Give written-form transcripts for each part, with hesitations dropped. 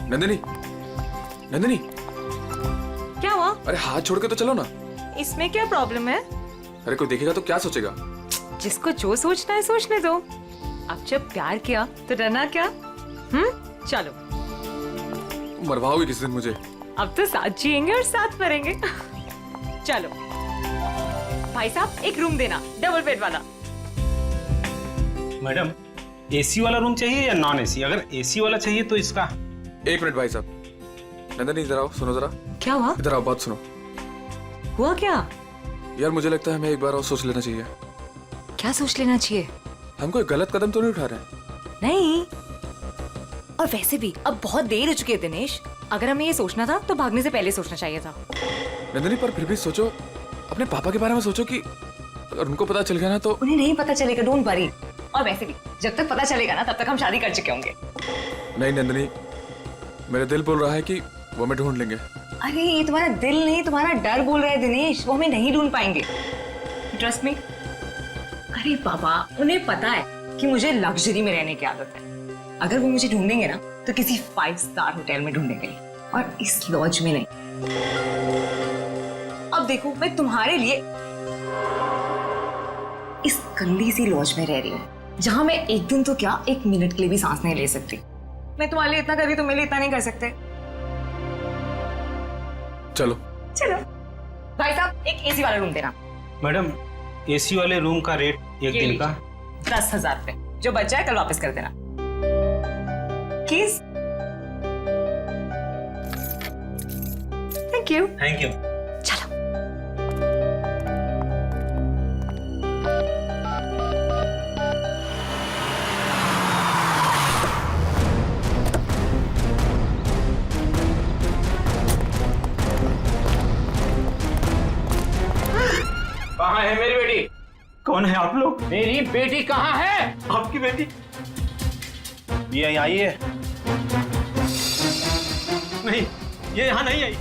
नंदिनी, नंदिनी, क्या हुआ? अरे हाथ छोड़ के तो चलो ना। इसमें क्या प्रॉब्लम है? अरे कोई देखेगा तो क्या सोचेगा? जिसको जो सोचना है सोचने दो। अब जब प्यार किया तो डरना क्या? चलो। मरवाओगे किस दिन मुझे? अब तो साथ जिएंगे और साथ मरेंगे। चलो। भाई साहब एक रूम देना, डबल बेड वाला। मैडम, एसी वाला रूम चाहिए या नॉन एसी? अगर एसी वाला चाहिए तो इसका। एक मिनट भाई साहब। नंदिनी इधर आओ, सुनो जरा। क्या हुआ? इधर आओ, बात सुनो। हुआ क्या? यार मुझे लगता है हमें एक बार और सोच लेना चाहिए। क्या सोच लेना चाहिए? हम कोई गलत कदम तो नहीं उठा रहे हैं? नहीं। और वैसे भी अब बहुत देर हो चुकी है दिनेश। अगर हमें ये सोचना था तो भागने से पहले सोचना चाहिए था। नंदिनी पर फिर भी सोचो, अपने पापा के बारे में सोचो कि अगर उनको पता चल गया ना तो। उन्हें नहीं पता चलेगा, डोंट वरी। और वैसे भी जब तक पता चलेगा ना तब तक हम शादी कर चुके होंगे। नहीं नंदिनी, मेरा दिल बोल रहा है कि वो हमें ढूंढ लेंगे। अरे ये तुम्हारा दिल नहीं, तुम्हारा डर बोल रहा है दिनेश। वो हमें नहीं ढूंढ पाएंगे, ट्रस्ट मी। अरे बाबा, उन्हें पता है कि मुझे लग्जरी में रहने की आदत है। अगर वो मुझे ढूंढेंगे ना तो किसी 5 स्टार होटल में ढूंढेंगे, और इस लॉज में नहीं। अब देखो, मैं तुम्हारे लिए इस गंदी सी लॉज में रह रही हूँ, जहां मैं एक दिन तो क्या, 1 मिनट के लिए भी सांस नहीं ले सकती। मैं तुम्हारे लिए इतना कर रही, तुम मेरे लिए इतना नहीं कर सकते। चलो चलो। भाई साहब एक एसी वाला रूम देना। मैडम, एसी वाले रूम का रेट एक दिन का 10,000 रुपए। जो बच जाए कल वापस कर देना। किस? Thank you. Thank you. चलो। कहाँ है मेरी बेटी? कौन है आप लोग? मेरी बेटी कहाँ है? आपकी बेटी ये आई है? नहीं, ये यहाँ नहीं आई।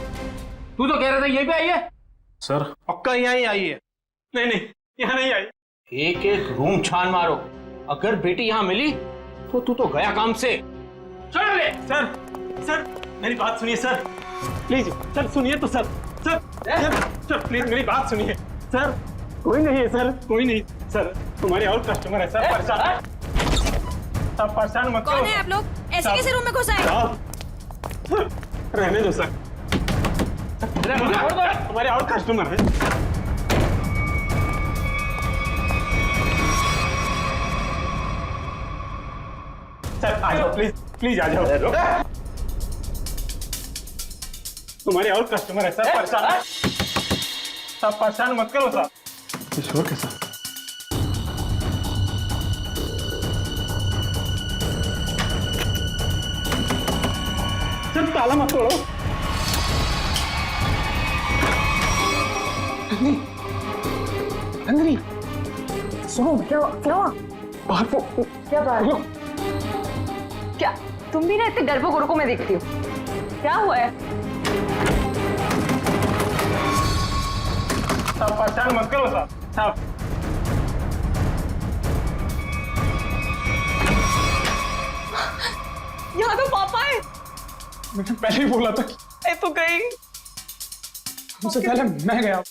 तू तो कह रहा था यहीं पे आई है। सर पक्का यहाँ ही आई है। नहीं नहीं, यहाँ नहीं आई। एक एक रूम छान मारो, अगर बेटी यहाँ मिली तो तू तो गया काम से। चल ले। सर सर मेरी बात सुनिए सर, प्लीज सर सुनिए तो सर। सर सर प्लीज मेरी बात सुनिए सर। कोई नहीं है सर, कोई नहीं सर। तुम्हारे और कस्टमर है सर, परेशान। आप परेशान मत करो। कौन है आप लोग? ऐसे कैसे रूम में घुस आए? रहने दो सर, हमारे और कस्टमर है। सर आ जाओ, प्लीज प्लीज आ जाओ। तुम्हारे और कस्टमर है सर, परेशान। आप परेशान मत करो सर। किशोर के साथ सर, ताला मत तोड़ो। नंदिनी सुनो, क्या क्या हुआ? बाहर को क्या बात? क्या तुम भी ना इतने डरपोक को मैं देखती हूँ? क्या हुआ है? आप परेशान मत करो साहब। साहब यहाँ तो पापा है। मैंने पहले ही बोला था। मैं तो गई। हमसे पहले मैं गया,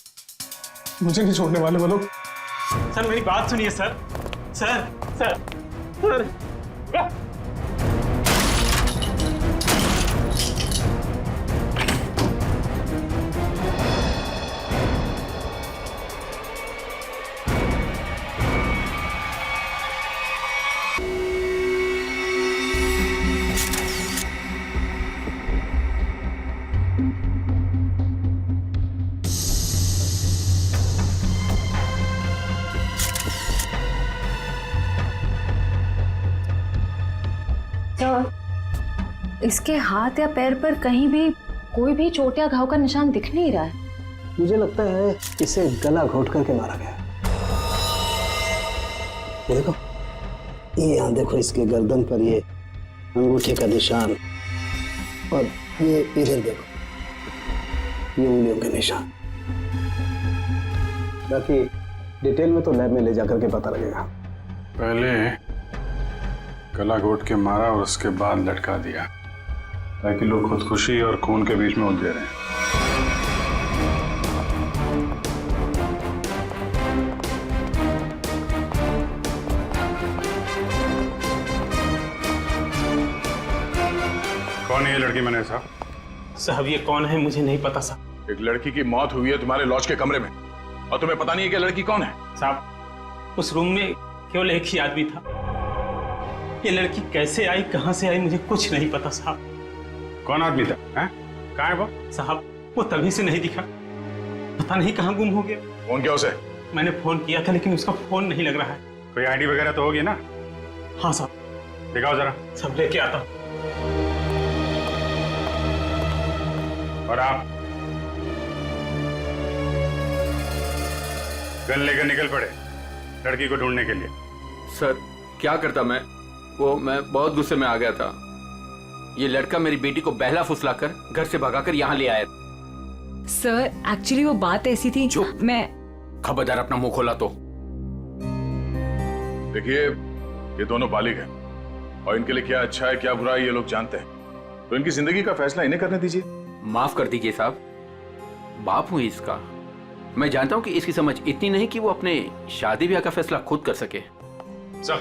मुझे नहीं छोड़ने वाले वो लोग। सर मेरी बात सुनिए सर। सर सर सर इसके हाथ या पैर पर कहीं भी कोई भी चोट या घाव का निशान दिख नहीं रहा है। मुझे लगता है इसे गला घोट करके मारा गया। ये देखो, ये यहाँ देखो, इसके गर्दन पर ये अंगूठे का निशान, और ये इधर देखो, ये उंगलियों के निशान। बाकी डिटेल में तो लैब में ले जाकर के पता लगेगा। पहले गला घोट के मारा और उसके बाद लटका दिया। ताकि लोग खुदकुशी और खून के बीच में उलझे रहें। कौन है ये लड़की मैंने साहब? साहब ये कौन है मुझे नहीं पता साहब। एक लड़की की मौत हुई है तुम्हारे लॉज के कमरे में और तुम्हें पता नहीं है कि लड़की कौन है? साहब उस रूम में केवल एक ही आदमी था। ये लड़की कैसे आई, कहां से आई, मुझे कुछ नहीं पता साहब। कौन आदमी था? कहाँ है वो? साहब वो तभी से नहीं दिखा, पता नहीं कहाँ गुम हो गया। फोन किया उसे? मैंने फोन किया था लेकिन उसका फोन नहीं लग रहा है। कोई आईडी वगैरह तो होगी ना? हाँ साहब। दिखाओ जरा। सब लेके आता हूँ। और आप गन लेकर निकल पड़े लड़की को ढूंढने के लिए। सर क्या करता मैं बहुत गुस्से में आ गया था। ये लड़का मेरी बेटी को बहला फुसलाकर घर से भगाकर यहाँ ले आया। सर एक्चुअली वो बात ऐसी थी जो मैं खबरदार अपना मुंह खोला तो। देखिए ये दोनों बालिग हैं और इनके लिए क्या अच्छा है क्या बुरा है ये लोग जानते हैं, तो इनकी जिंदगी का फैसला इन्हें करने दीजिए। माफ कर दीजिए साहब, बाप हूं इसका। मैं जानता हूं कि इसकी समझ इतनी नहीं कि वो अपने शादी ब्याह का फैसला खुद कर सके। सर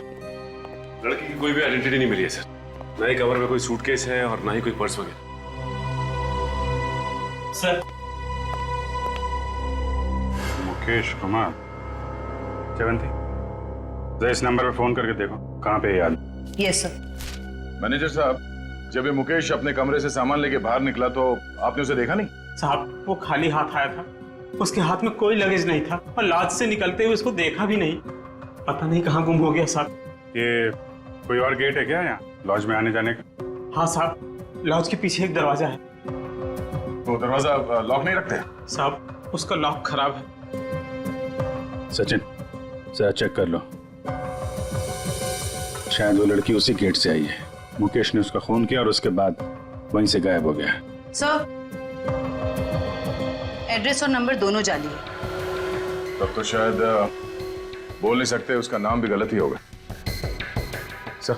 लड़की की कोई भी आइडेंटिटी नहीं मिली है सर। ना ही कवर में कोई सूटकेस है और ना ही कोई पर्स वगैरह। सर मुकेश कुमार जयवंती, जरा इस नंबर पे फोन करके देखो कहाँ पे है याद। Yes sir. मैनेजर साहब, जब ये मुकेश अपने कमरे से सामान लेके बाहर निकला तो आपने उसे देखा नहीं? साहब वो खाली हाथ आया था, उसके हाथ में कोई लगेज नहीं था और लॉज से निकलते हुए उसको देखा भी नहीं। पता नहीं कहाँ गुम हो गया साहब। ये कोई और गेट है क्या यहाँ लॉज में आने जाने का? हाँ साहब, लॉज के पीछे एक दरवाजा है। वो दरवाजा लॉक नहीं रखते? साहब उसका लॉक खराब है। सचिन जरा चेक कर लो, शायद वो लड़की उसी गेट से आई है। मुकेश ने उसका खून किया और उसके बाद वहीं से गायब हो गया। सर एड्रेस और नंबर दोनों जाली है। तब तो शायद बोल नहीं सकते, उसका नाम भी गलत ही होगा। सर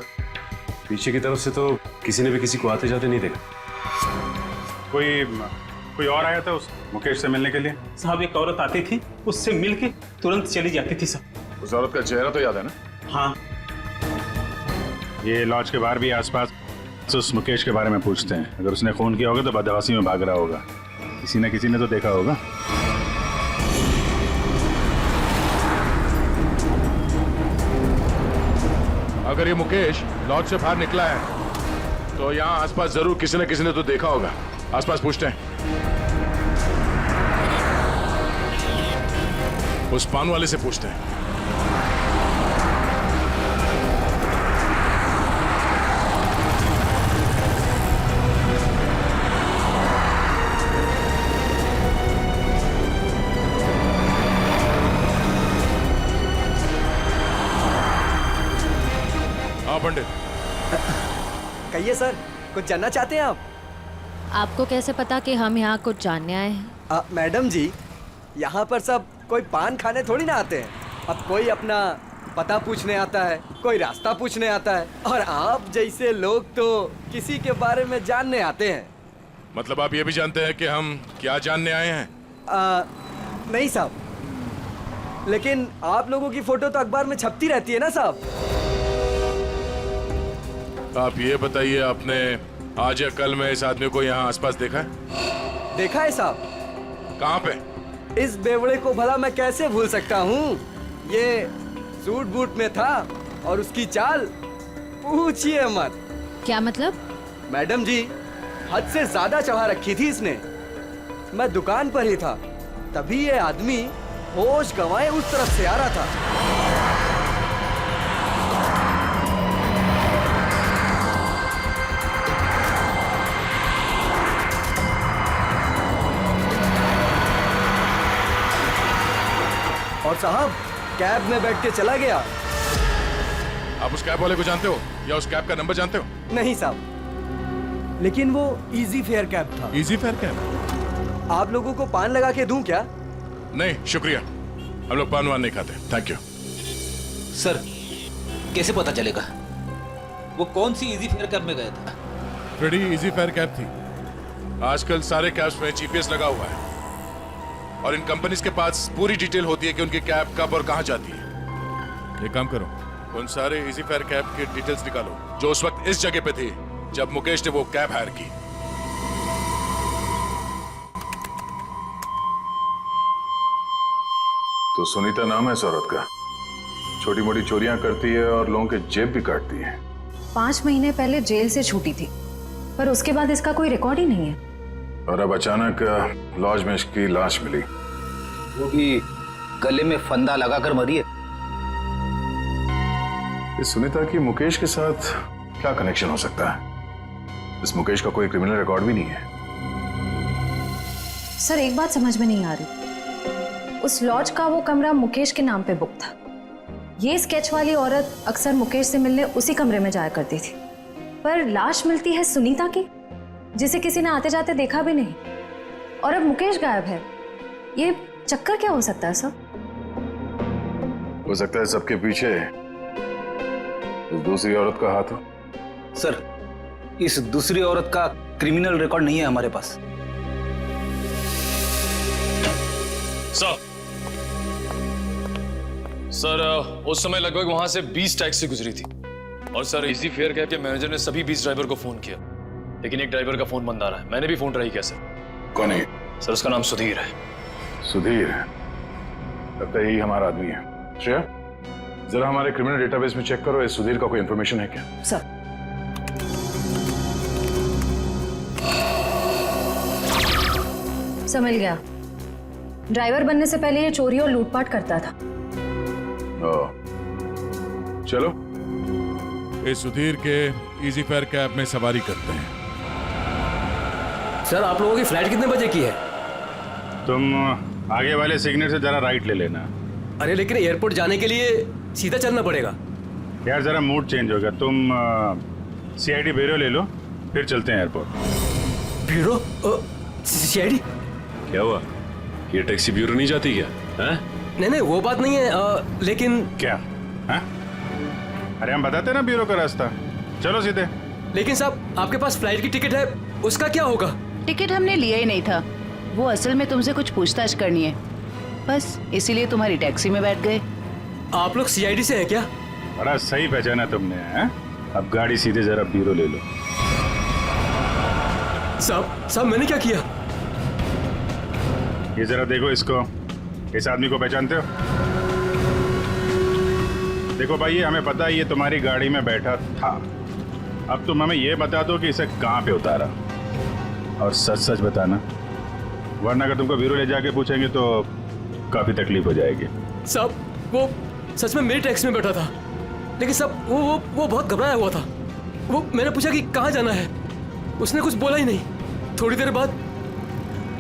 पीछे की तरफ से तो किसी ने भी किसी को आते जाते नहीं देखा। कोई और आया था उस मुकेश से मिलने के लिए? साहब एक औरत आती थी, उससे मिलके तुरंत चली जाती थी सर। उस औरत का चेहरा तो याद है ना? हाँ। ये लॉज के बाहर भी आसपास तो उस मुकेश के बारे में पूछते हैं। अगर उसने खून किया होगा तो बदहवासी में भाग रहा होगा। किसी न किसी ने तो देखा होगा। अगर ये मुकेश लॉज से बाहर निकला है तो यहाँ आसपास जरूर किसी न किसी ने तो देखा होगा। आसपास पूछते हैं। उस पान वाले से पूछते हैं। हाँ पंडित। कहिए सर, कुछ जानना चाहते हैं आप? आपको कैसे पता कि हम यहाँ कुछ जानने आए हैं? मैडम जी, यहाँ पर सब कोई पान खाने थोड़ी ना आते हैं। अब कोई अपना पता पूछने आता है, कोई रास्ता पूछने आता है, और आप जैसे लोग तो किसी के बारे में जानने आते हैं। मतलब आप ये भी जानते हैं कि हम क्या जानने आए हैं? नहीं साहब, लेकिन आप लोगों की फोटो तो अखबार में छपती रहती है ना साहब। आप ये बताइए, आपने आज या कल में इस आदमी को यहाँ आसपास देखा है? देखा है साहब। कहाँ पे? इस बेवड़े को भला मैं कैसे भूल सकता हूँ। ये सूट बूट में था और उसकी चाल पूछिए मत। क्या मतलब? मैडम जी, हद से ज्यादा चढ़ा रखी थी इसने। मैं दुकान पर ही था, तभी ये आदमी होश गंवाए उस तरफ से आ रहा था। और साहब कैब में बैठ के चला गया। आप उस कैब वाले को जानते हो या उस कैब का नंबर जानते हो? नहीं साहब, लेकिन वो इजी फेयर कैब था। Easy fair cab? आप लोगों को पान लगा के दूं क्या? नहीं शुक्रिया, हम लोग पान वान नहीं खाते। Thank you. सर कैसे पता चलेगा वो कौन सी इजी फेयर कैब में गया था? फ्रेडी इजी फेयर कैब थी। आजकल सारे कैब्स में जीपीएस लगा हुआ है और इन कंपनीज के पास पूरी डिटेल होती है कि उनकी कैब कब और कहां जाती है। एक काम करो, उन सारे इजी फेयर कैब की डिटेल्स निकालो जो उस वक्त इस जगह पे थे जब मुकेश ने वो कैब हायर की। तो सुनीता नाम है इस औरत का, छोटी मोटी चोरियां करती है और लोगों के जेब भी काटती है। 5 महीने पहले जेल से छूटी थी, पर उसके बाद इसका कोई रिकॉर्ड ही नहीं है। और अब अचानक लॉज में इसकी लाश मिली, वो भी गले में फंदा लगाकर मरी है। इस सुनीता की मुकेश के साथ क्या कनेक्शन हो सकता है? इस मुकेश का कोई क्रिमिनल रिकॉर्ड भी नहीं है। सर एक बात समझ में नहीं आ रही, उस लॉज का वो कमरा मुकेश के नाम पे बुक था। ये स्केच वाली औरत अक्सर मुकेश से मिलने उसी कमरे में जाया करती थी, पर लाश मिलती है सुनीता की, जिसे किसी ने आते जाते देखा भी नहीं, और अब मुकेश गायब है। ये चक्कर क्या हो सकता है सर? हो सकता है सबके पीछे इस दूसरी औरत का हाथ हो। सर, इस दूसरी औरत का क्रिमिनल रिकॉर्ड नहीं है हमारे पास। सर उस समय लगभग वहां से 20 टैक्सी गुजरी थी और सर इजी फेयर कैब के मैनेजर ने सभी 20 ड्राइवर को फोन किया, लेकिन एक ड्राइवर का फोन बंद आ रहा है। मैंने भी फोन ट्राई किया सर। कौन है? सर उसका नाम सुधीर है। सुधीर? लगता है यही हमारा आदमी है। श्रेया, जरा हमारे क्रिमिनल डेटाबेस में चेक करो, इस सुधीर का कोई इंफॉर्मेशन है क्या? सर समझ गया, ड्राइवर बनने से पहले ये चोरी और लूटपाट करता था। चलो इस सुधीर के इजी फेयर कैब में सवारी करते हैं। सर आप लोगों की फ्लाइट कितने बजे की है? तुम आगे वाले सिग्नल से जरा राइट ले लेना। अरे लेकिन एयरपोर्ट जाने के लिए सीधा चलना पड़ेगा। यार जरा मूड चेंज होगा, तुम सीआईडी ब्यूरो ले लो, फिर चलते हैं एयरपोर्ट। ब्यूरो? सीआईडी? क्या हुआ, ये टैक्सी ब्यूरो नहीं जाती क्या? है? नहीं वो बात नहीं है, लेकिन क्या है? अरे हम बताते ना ब्यूरो का रास्ता, चलो सीधे। लेकिन साहब आपके पास फ्लाइट की टिकट है, उसका क्या होगा? टिकट हमने लिया ही नहीं था, वो असल में तुमसे कुछ पूछताछ करनी है, बस इसीलिए तुम्हारी टैक्सी में बैठ गए। आप लोग सीआईडी से हैं क्या? बड़ा सही पहचाना तुमने, हैं? अब गाड़ी सीधे जरा ब्यूरो ले लो। साहब मैंने क्या किया? ये जरा देखो इसको, इस आदमी को पहचानते हो? देखो भाई, ये हमें पता है ये तुम्हारी गाड़ी में बैठा था। अब तुम हमें ये बता दो कि इसे कहाँ पे उतारा, और सच सच बताना, वरना अगर तुमको ब्यूरो ले जाके पूछेंगे तो काफी तकलीफ हो जाएगी। साहब वो सच में मेरी टैक्सी में बैठा था, लेकिन साहब वो बहुत घबराया हुआ था। वो मैंने पूछा कि कहाँ जाना है, उसने कुछ बोला ही नहीं। थोड़ी देर बाद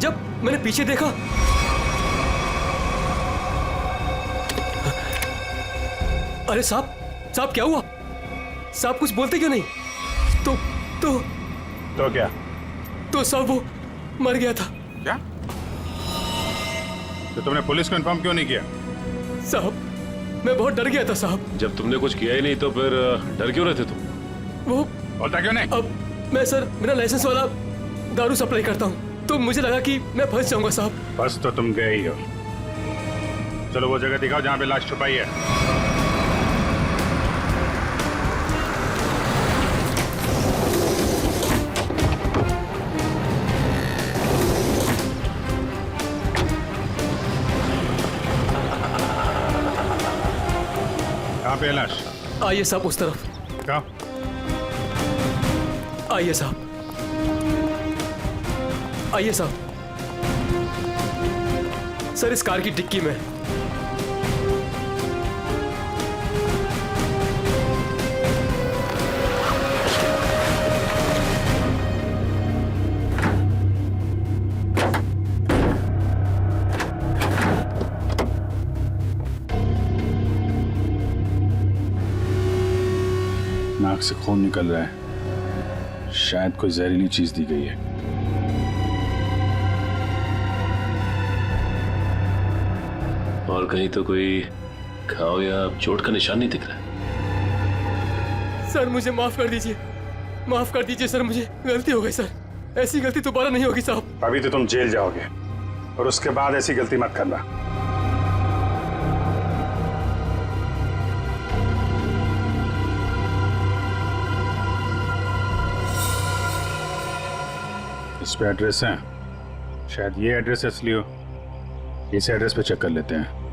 जब मैंने पीछे देखा, अरे साहब क्या हुआ? साहब कुछ बोलते क्यों नहीं? तो क्या? तो साहब वो मर गया था। क्या? तो तुमने पुलिस को इन्फॉर्म क्यों नहीं किया? साहब मैं बहुत डर गया था साहब। जब तुमने कुछ किया ही नहीं तो फिर डर क्यों रहे थे तुम? वो बोलता क्यों नहीं? अब मैं सर बिना लाइसेंस वाला दारू सप्लाई करता हूँ, तो मुझे लगा कि मैं फंस जाऊंगा साहब। बस तो तुम गए ही हो। चलो वो जगह दिखाओ जहाँ पे लाश छुपाई है। कहाँ पे है लाश? आइए साहब उस तरफ। कहाँ? आइए साहब, आइए साहब। सर इस कार की डिक्की में। नाक से खून निकल रहा है, शायद कोई जहरीली चीज दी गई है। और कहीं तो कोई घाव या चोट का निशान नहीं दिख रहा है। सर मुझे माफ कर दीजिए, माफ कर दीजिए सर, मुझे गलती हो गई सर। ऐसी गलती दोबारा नहीं होगी साहब। अभी तो तुम जेल जाओगे और उसके बाद ऐसी गलती मत करना। इस पे एड्रेस है, शायद ये एड्रेस असली हो। इस एड्रेस पे चेक कर लेते हैं।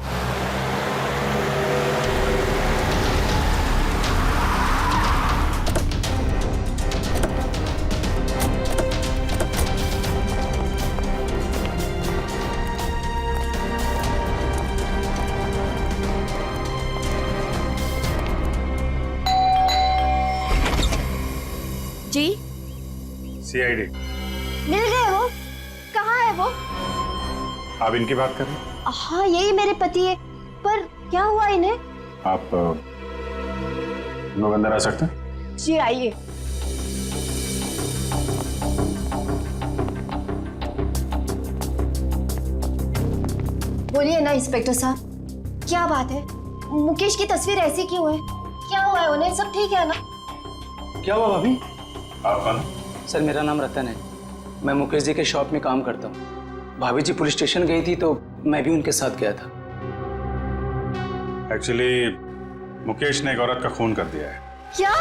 जी सीआईडी। मिल गए वो? कहाँ है वो? आप इनकी बात कर रहे हैं? हाँ यही मेरे पति है, पर क्या हुआ इन्हें? आप लोग अंदर आ सकते हैं? जी आइए। बोलिए ना इंस्पेक्टर साहब, क्या बात है? मुकेश की तस्वीर ऐसी क्यों है? क्या हुआ है उन्हें? सब ठीक है ना? क्या हुआ भाभी? आप कौन? सर मेरा नाम रतन है, मैं मुकेश जी के शॉप में काम करता हूँ। भाभी जी पुलिस स्टेशन गई थी तो मैं भी उनके साथ गया था। एक्चुअली मुकेश ने एक औरत का खून कर दिया है। क्या?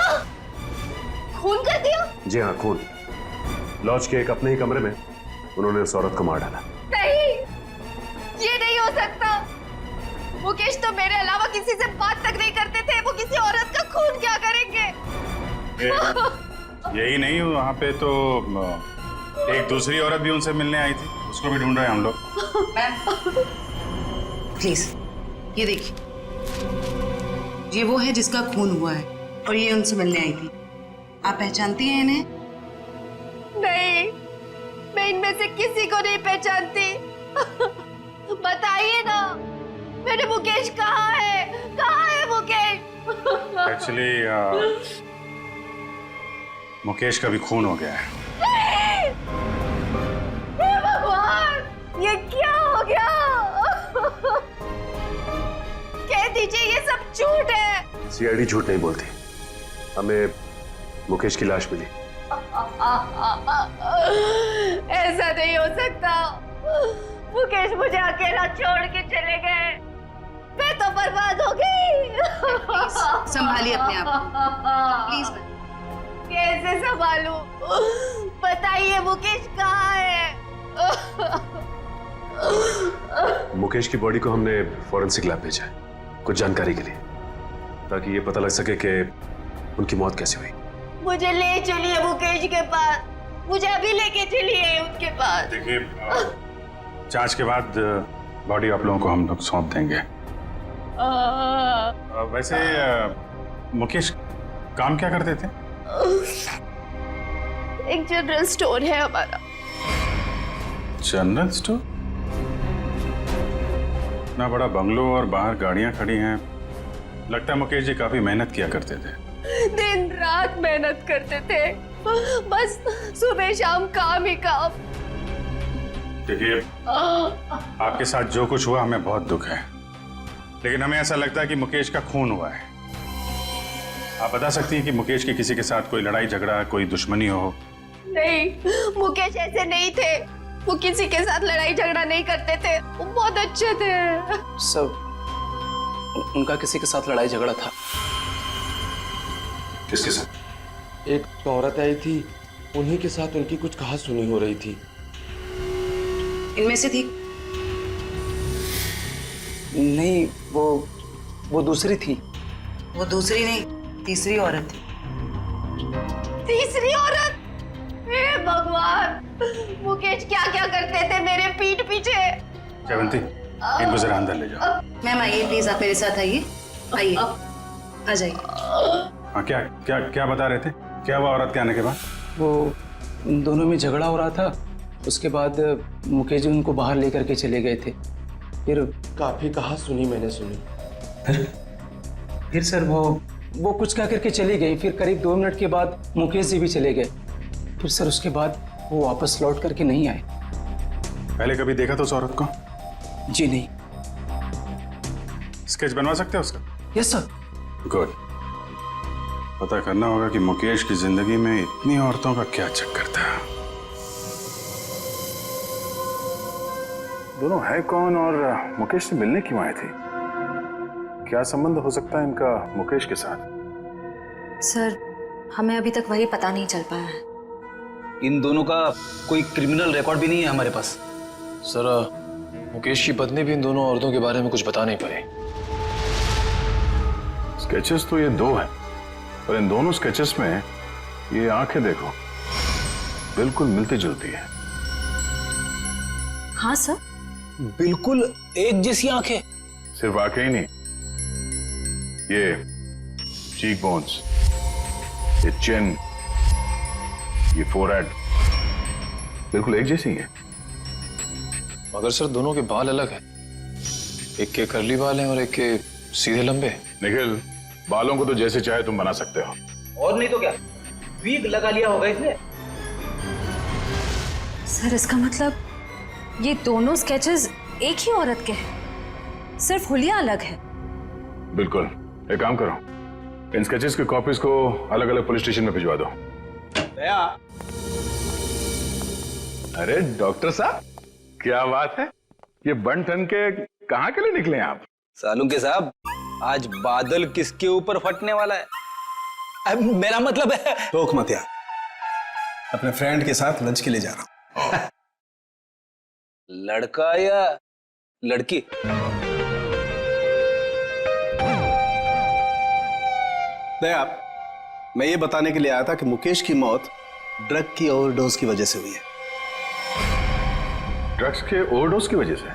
खून कर दिया? जी हाँ, खून। लॉज के एक अपने ही कमरे में उन्होंने उस औरत को मार डाला। नहीं, ये नहीं हो सकता। मुकेश तो मेरे अलावा किसी से बात तक नहीं करते थे, वो किसी औरत का खून क्या करेंगे? यही नहीं, वहाँ पे तो एक दूसरी औरत भी उनसे मिलने आई थी, उसको भी ढूंढ रहे हैं हम लोग। मैम प्लीज ये देखिए, ये वो है जिसका खून हुआ है और ये उनसे मिलने आई थी। आप पहचानती हैं इन्हें? नहीं, मैं इनमें से किसी को नहीं पहचानती। बताइए ना, मेरे मुकेश कहाँ है? कहाँ है मुकेश? एक्चुअली मुकेश का भी खून हो गया है। नहीं! हे भगवान, ये क्या हो गया? कह दीजिए ये सब झूठ है। सीआईडी झूठ नहीं बोलती। हमें मुकेश की लाश मिली। ऐसा नहीं हो सकता। मुकेश मुझे अकेला छोड़ के चले गए, मैं तो बर्बाद हो गई। संभालिए अपने आप को प्लीज। कैसे संभालूं? बताइए मुकेश कहाँ है? मुकेश की बॉडी को हमने फॉरेंसिक लैब भेजा है कुछ जानकारी के लिए, ताकि ये पता लग सके कि उनकी मौत कैसे हुई। मुझे ले चलिए मुकेश के पास, मुझे अभी लेके चलिए उनके पास। देखिए, जांच के बाद बॉडी आप लोगों को हम लोग सौंप देंगे। वैसे मुकेश काम क्या करते थे? एक जनरल स्टोर है हमारा। General store? इतना बड़ा बंगलो और बाहर गाड़ियां खड़ी हैं, लगता है मुकेश जी काफी मेहनत किया करते थे। दिन रात मेहनत करते थे, बस सुबह शाम काम ही काम। देखिए, आपके साथ जो कुछ हुआ हमें बहुत दुख है, लेकिन हमें ऐसा लगता है कि मुकेश का खून हुआ है। आप बता सकती हैं कि मुकेश की किसी के साथ कोई लड़ाई झगड़ा, कोई दुश्मनी हो? नहीं, मुकेश ऐसे नहीं थे। वो किसी के साथ लड़ाई झगड़ा नहीं करते थे, वो बहुत अच्छे थे। सब उनका किसी के साथ लड़ाई झगड़ा था। किसके साथ? एक औरत आई थी, उन्हीं के साथ उनकी कुछ कहा सुनी हो रही थी। इनमें से थी? नहीं, वो दूसरी थी। वो दूसरी नहीं, तीसरी औरत थी। तीसरी औरत? हे भगवान, मुकेश क्या क्या करते थे मेरे पीठ पीछे। जयवंती, इनको जरा अंदर ले जाओ। मैम आइए प्लीज, आप मेरे साथ आइए। आइए, आ जाइए। हाँ, क्या क्या क्या बता रहे थे? क्या हुआ औरत के आने के बाद? वो उन दोनों में झगड़ा हो रहा था, उसके बाद मुकेश जी उनको बाहर लेकर के चले गए थे। फिर काफी कहा सुनी मैंने सुनी। फिर सर वो कुछ क्या करके चली गई। फिर करीब 2 मिनट के बाद मुकेश जी भी चले गए। फिर सर उसके बाद वो वापस लौट करके नहीं आए। पहले कभी देखा था उस औरत को? जी नहीं। स्केच बनवा सकते हो उसका? Yes sir. गुड। पता करना होगा कि मुकेश की जिंदगी में इतनी औरतों का क्या चक्कर था। दोनों है कौन और मुकेश से मिलने क्यों आए थे? क्या संबंध हो सकता है इनका मुकेश के साथ? सर, हमें अभी तक वही पता नहीं चल पाया है। इन दोनों का कोई क्रिमिनल रिकॉर्ड भी नहीं है हमारे पास। सर, मुकेश की पत्नी भी इन दोनों औरतों के बारे में कुछ बता नहीं पाई। स्केचेस तो ये दो हैं, पर इन दोनों स्केचेस में ये आंखें देखो, बिल्कुल मिलती जुलती है। हाँ सर, बिल्कुल एक जैसी आंखें। सिर्फ आंखें ही नहीं, ये चीक बोन्स, ये चिन, ये फोरहेड, बिल्कुल एक जैसी है। मगर सर, दोनों के बाल अलग हैं। एक के कर्ली बाल हैं और एक के सीधे लंबे। निखिल, बालों को तो जैसे चाहे तुम बना सकते हो। और नहीं तो क्या, वीग लगा लिया होगा इसने। सर इसका मतलब ये दोनों स्केचेस एक ही औरत के हैं, सिर्फ हुलिया अलग है। बिल्कुल। एक काम करो, इन स्केचेस की कॉपीज को अलग अलग पुलिस स्टेशन में भिजवा दो। दया। अरे डॉक्टर साहब, क्या बात है, ये बन ठन के कहाँ के लिए निकले आप? सालू के साहब, आज बादल किसके ऊपर फटने वाला है? अब मेरा मतलब है। टोक मत यार, अपने फ्रेंड के साथ लंच के लिए जा रहा हूं। लड़का या लड़की? दया, मैं ये बताने के लिए आया था कि मुकेश की मौत ड्रग की ओवरडोज की वजह से हुई है। ड्रग्स के ओवरडोज की वजह से?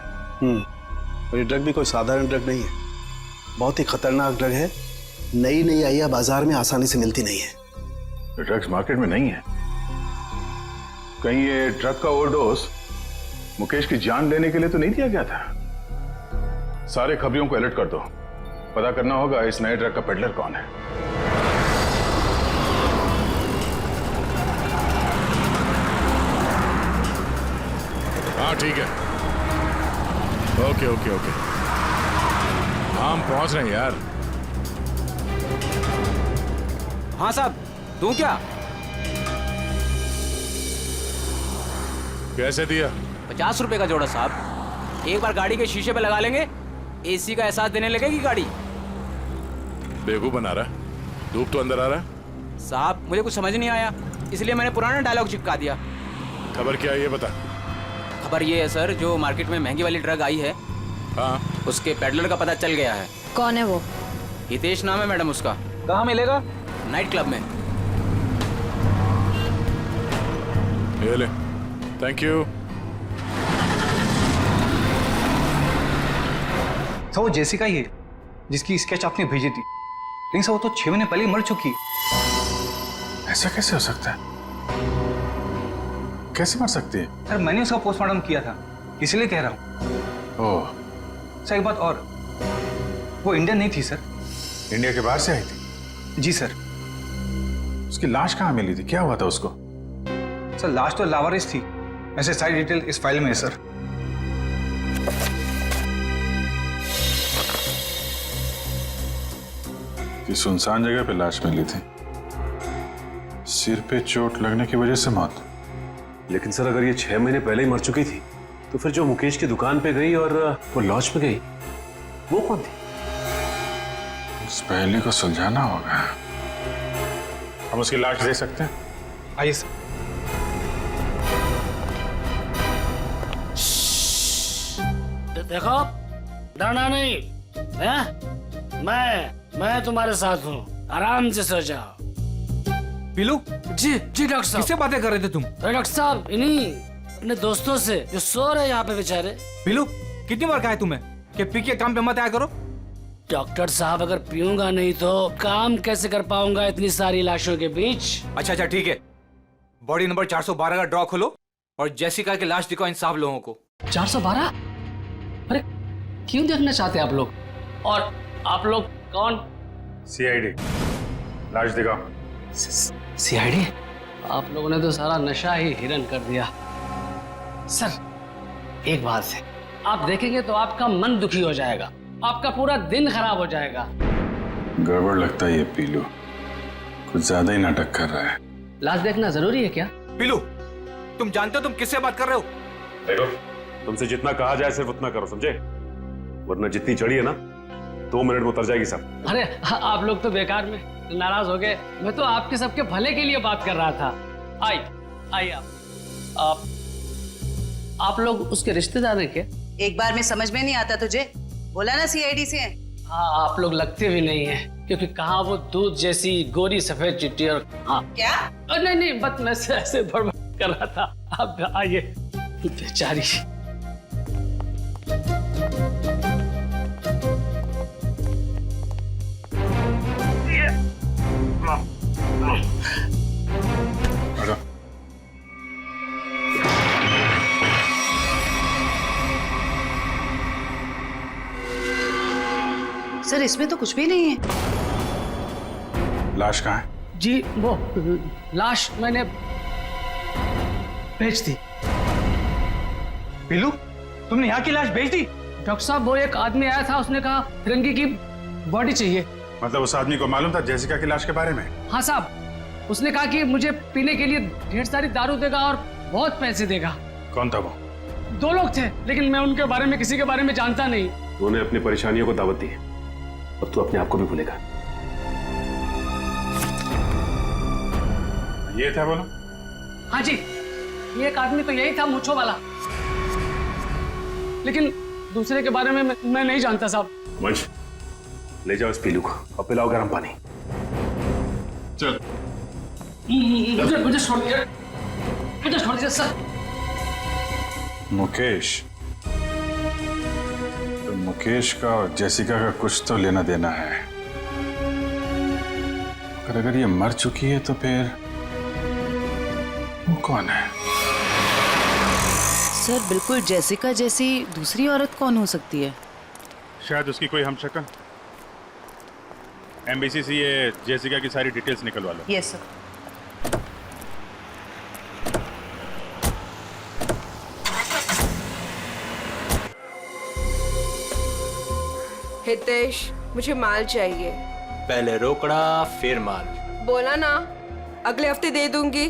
और ये ड्रग भी कोई साधारण ड्रग नहीं है, बहुत ही खतरनाक ड्रग है। नई नई आई है, बाजार में आसानी से मिलती नहीं है। ड्रग्स मार्केट में नहीं है? कहीं ये ड्रग का ओवरडोज मुकेश की जान लेने के लिए तो नहीं दिया गया था? सारे खबरियों को अलर्ट कर दो, पता करना होगा इस नए ड्रग का पेडलर कौन है। हाँ ठीक है, ओके ओके ओके, हम पहुंच रहे हैं यार। हाँ साहब, दूं क्या? कैसे दिया? 50 रुपए का जोड़ा साहब। एक बार गाड़ी के शीशे पे लगा लेंगे, एसी का एहसास देने लगेगी गाड़ी। बेवकूफ बना रहा है, धूप तो अंदर आ रहा है। साहब मुझे कुछ समझ नहीं आया, इसलिए मैंने पुराना डायलॉग चिपका दिया। खबर क्या है ये बता। खबर ये है सर, जो मार्केट में महंगी वाली ड्रग आई है, हाँ, उसके पेडलर का पता चल गया है। कौन है वो? हितेश नाम है मैडम उसका। कहाँ मिलेगा? नाइट क्लब में। ये ले, थैंक यू। सर वो जेसिका ही है जिसकी स्केच आपने भेजी थी, लेकिन सर वो तो 6 महीने पहले ही मर चुकी। ऐसा कैसे हो सकता है? कैसे मर सकती है? सर मैंने उसका पोस्टमार्टम किया था, इसलिए कह रहा हूँ। ओह, सर एक बात और, वो इंडियन नहीं थी सर। इंडिया के बाहर से आई थी? जी सर। उसकी लाश कहाँ मिली थी, क्या हुआ था उसको? सर लाश तो लावारिस थी, ऐसे सारी डिटेल इस फाइल में है सर। कि सुनसान जगह पे लाश मिली थी, सिर पे चोट लगने की वजह से मौत। लेकिन सर अगर ये 6 महीने पहले ही मर चुकी थी, तो फिर जो मुकेश की दुकान पे गई और वो लॉज पे गई, वो कौन थी? उस पहले को सुलझाना होगा। हम उसकी लाश दे सकते हैं? आइए सर। देखो, डरना नहीं है? मैं तुम्हारे साथ हूँ, आराम से सो जाओ। पीलू? जी डॉक्टर साहब। किससे बातें कर रहे थे तुम? अरे डॉक्टर साहब, इन्हीं अपने दोस्तों से जो सो रहे यहाँ पे बेचारे। पीलू, कितनी बार कहा है तुम्हें कि पी के काम पे मत आया करो? डॉक्टर साहब, अगर पीऊंगा नहीं तो काम कैसे कर पाऊंगा इतनी सारी लाशों के बीच? अच्छा ठीक है, बॉडी नंबर 412 का ड्रॉ खोलो और जेसिका की लाश दिखाओ इन सब लोगों को। 412? अरे क्यों देखना चाहते हैं आप लोग? और आप लोग कौन? सीआईडी। लाश दिखाओ। सीआईडी? आप लोगों ने तो सारा नशा ही हिरन कर दिया। सर एक बात है, आप देखेंगे तो आपका मन दुखी हो जाएगा, आपका पूरा दिन खराब हो जाएगा। गड़बड़ लगता है ये पीलू। कुछ ज्यादा ही नाटक कर रहा है। लाश देखना जरूरी है क्या? पीलू, तुम जानते हो तुम किससे बात कर रहे हो? देखो, तुमसे जितना कहा जाए सिर्फ उतना करो, समझे? वरना जितनी चढ़ी है ना 2 मिनट में उतर जाएगी सब। अरे आप लोग तो बेकार में नाराज हो गए। मैं तो आपके सबके भले के लिए बात कर रहा था। आइए आप लोग उसके रिश्तेदार हैं क्या? एक बार में समझ में नहीं आता तुझे? बोला ना सीआईडी से हैं। हाँ, आप लोग लगते भी नहीं हैं, क्योंकि कहाँ वो दूध जैसी गोरी सफेद चिट्ठी और हाँ क्या? नहीं बस मैं ऐसे बड़बड़ कर रहा था। आप आइए। बेचारी। सर इसमें तो कुछ भी नहीं है। लाश कहाँ है? जी वो लाश मैंने भेज दी। पीलू, तुमने यहाँ की लाश भेज दी? डॉक्टर साहब, वो एक आदमी आया था, उसने कहा तिरंगी की बॉडी चाहिए। मतलब उस आदमी को मालूम था जेसिका की लाश के बारे में? हाँ साहब, उसने कहा कि मुझे पीने के लिए ढेर सारी दारू देगा और बहुत पैसे देगा। कौन था वो? 2 लोग थे, लेकिन मैं उनके बारे में किसी के बारे में जानता नहीं। उन्होंने अपनी परेशानियों को दावत दी है, अब तू अपने आप को भी भूलेगा। ये था बोलो? हाँ जी, ये एक आदमी तो यही था, मूंछों वाला, लेकिन दूसरे के बारे में मैं नहीं जानता साहब। वंश, ले जाओ इस पीलू को और पिलाओ गर्म पानी। चल। मुझे छोड़ दीजिए सर। मुकेश, तो मुकेश का और जेसिका का कुछ तो लेना देना है। अगर ये मर चुकी है तो फिर वो कौन है? सर बिल्कुल जेसिका जैसी दूसरी औरत कौन हो सकती है? शायद उसकी कोई हमशक्ल। एमबीसी से ये जेसिका की सारी डिटेल्स निकलवा लो। Yes sir. हितेश, मुझे माल चाहिए। पहले रोकड़ा फिर माल। बोला ना अगले हफ्ते दे दूंगी।